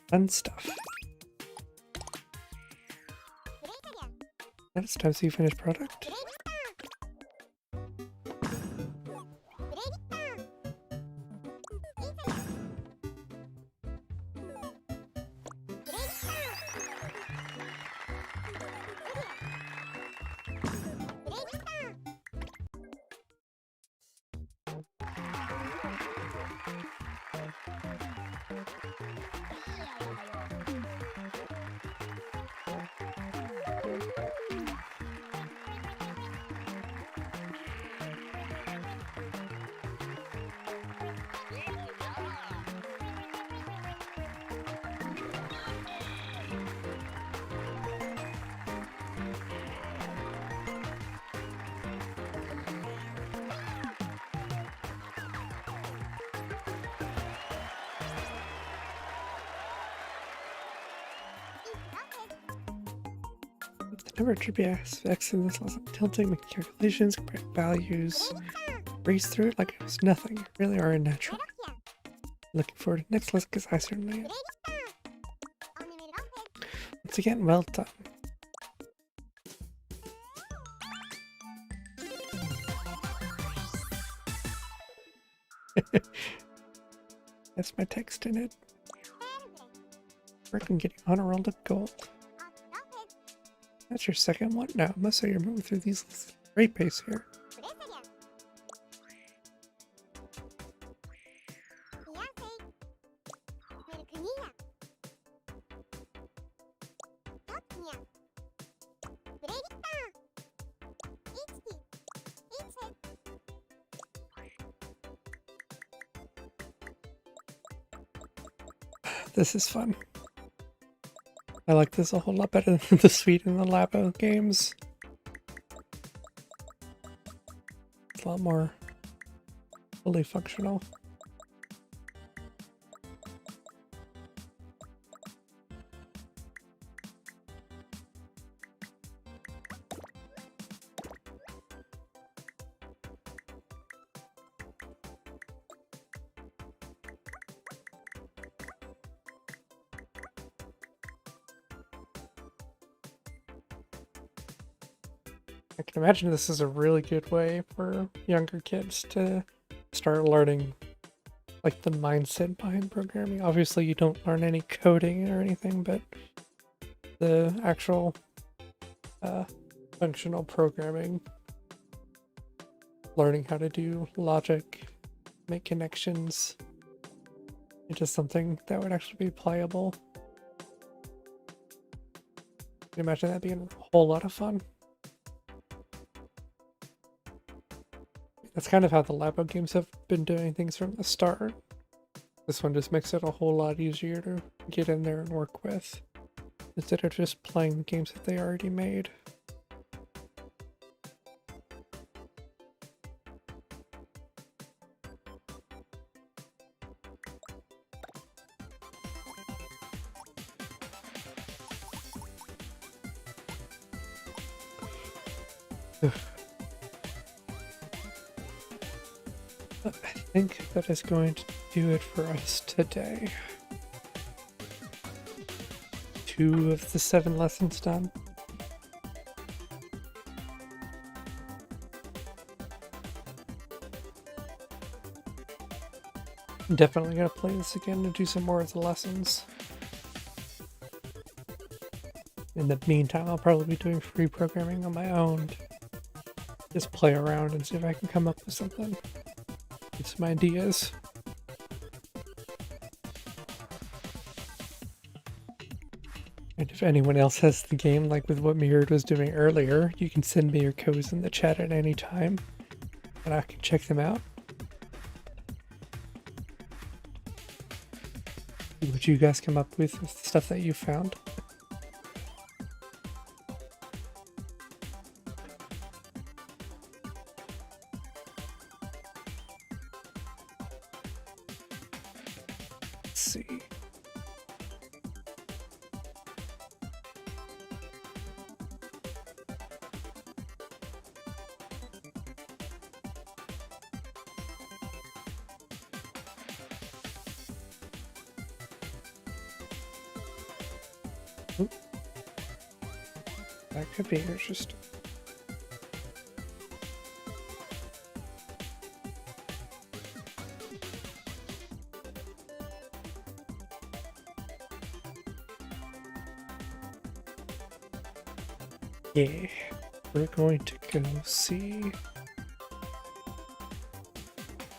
Fun stuff. And it's time to see finished product. The number of trivia aspects in this lesson: tilting, making calculations, comparing values. Breeze through it like it was nothing. You really are a natural. Looking forward to next lesson because I certainly am. Once again, well done. That's my text in it. Working getting on a roll to gold. That's your second one? No, must say you're moving through these great pace here. This is fun. I like this a whole lot better than the Sweet and the Labo games. It's a lot more fully functional. I can imagine this is a really good way for younger kids to start learning like the mindset behind programming. Obviously you don't learn any coding or anything, but the actual functional programming, learning how to do logic, make connections, it's just something that would actually be playable. I can imagine that being a whole lot of fun. That's kind of how the Labo games have been doing things from the start. This one just makes it a whole lot easier to get in there and work with, instead of just playing the games that they already made. I think that is going to do it for us today. 2 of the 7 lessons done. I'm definitely going to play this again and do some more of the lessons. In the meantime, I'll probably be doing free programming on my own. Just play around and see if I can come up with something. Get some ideas. And if anyone else has the game, like with what Mirrored was doing earlier, you can send me your codes in the chat at any time, and I can check them out. What you guys come up with the stuff that you found. Let's see. Oop. That could be interesting. Yeah, we're going to go see.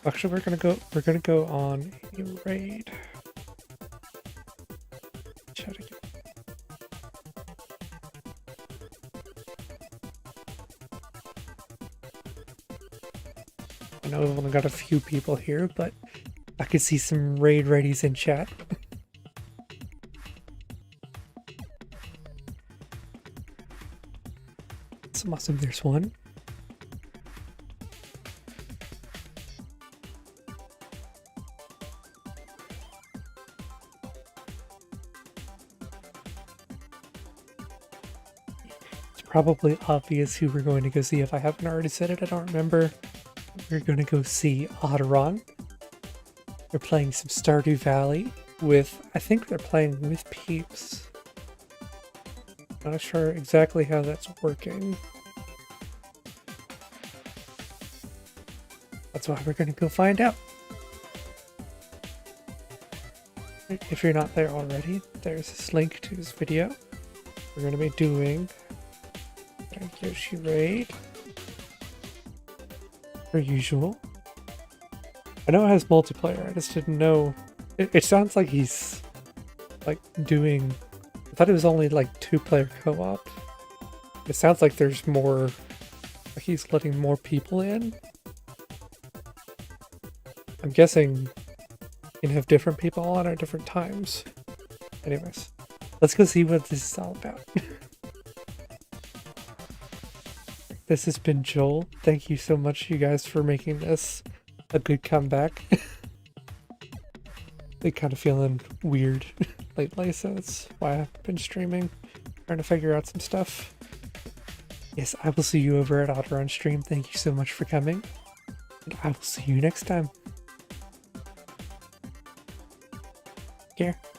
Actually, we're gonna go on a raid. Chat again. I know we've only got a few people here, but I could see some raid readies in chat. It's awesome, there's one. probably obvious who we're going to go see. If I haven't already said it, I don't remember. We're going to go see Otteron. They're playing some Stardew Valley with, I think they're playing with Peeps. Not sure exactly how that's working. That's why we're going to go find out. If you're not there already, there's this link to this video. We're going to be doing a Yoshi raid. Per usual. I know it has multiplayer, I just didn't know. It sounds like he's like doing, I thought it was only like 2-player co-op. It sounds like there's more, like he's letting more people in. I'm guessing you can have different people on at different times. Anyways, let's go see what this is all about. This has been Joel. Thank you so much, you guys, for making this a good comeback. Been kind of feeling weird lately, so that's why I've been streaming, trying to figure out some stuff. Yes, I will see you over at Otteron stream. Thank you so much for coming, and I will see you next time. Take care.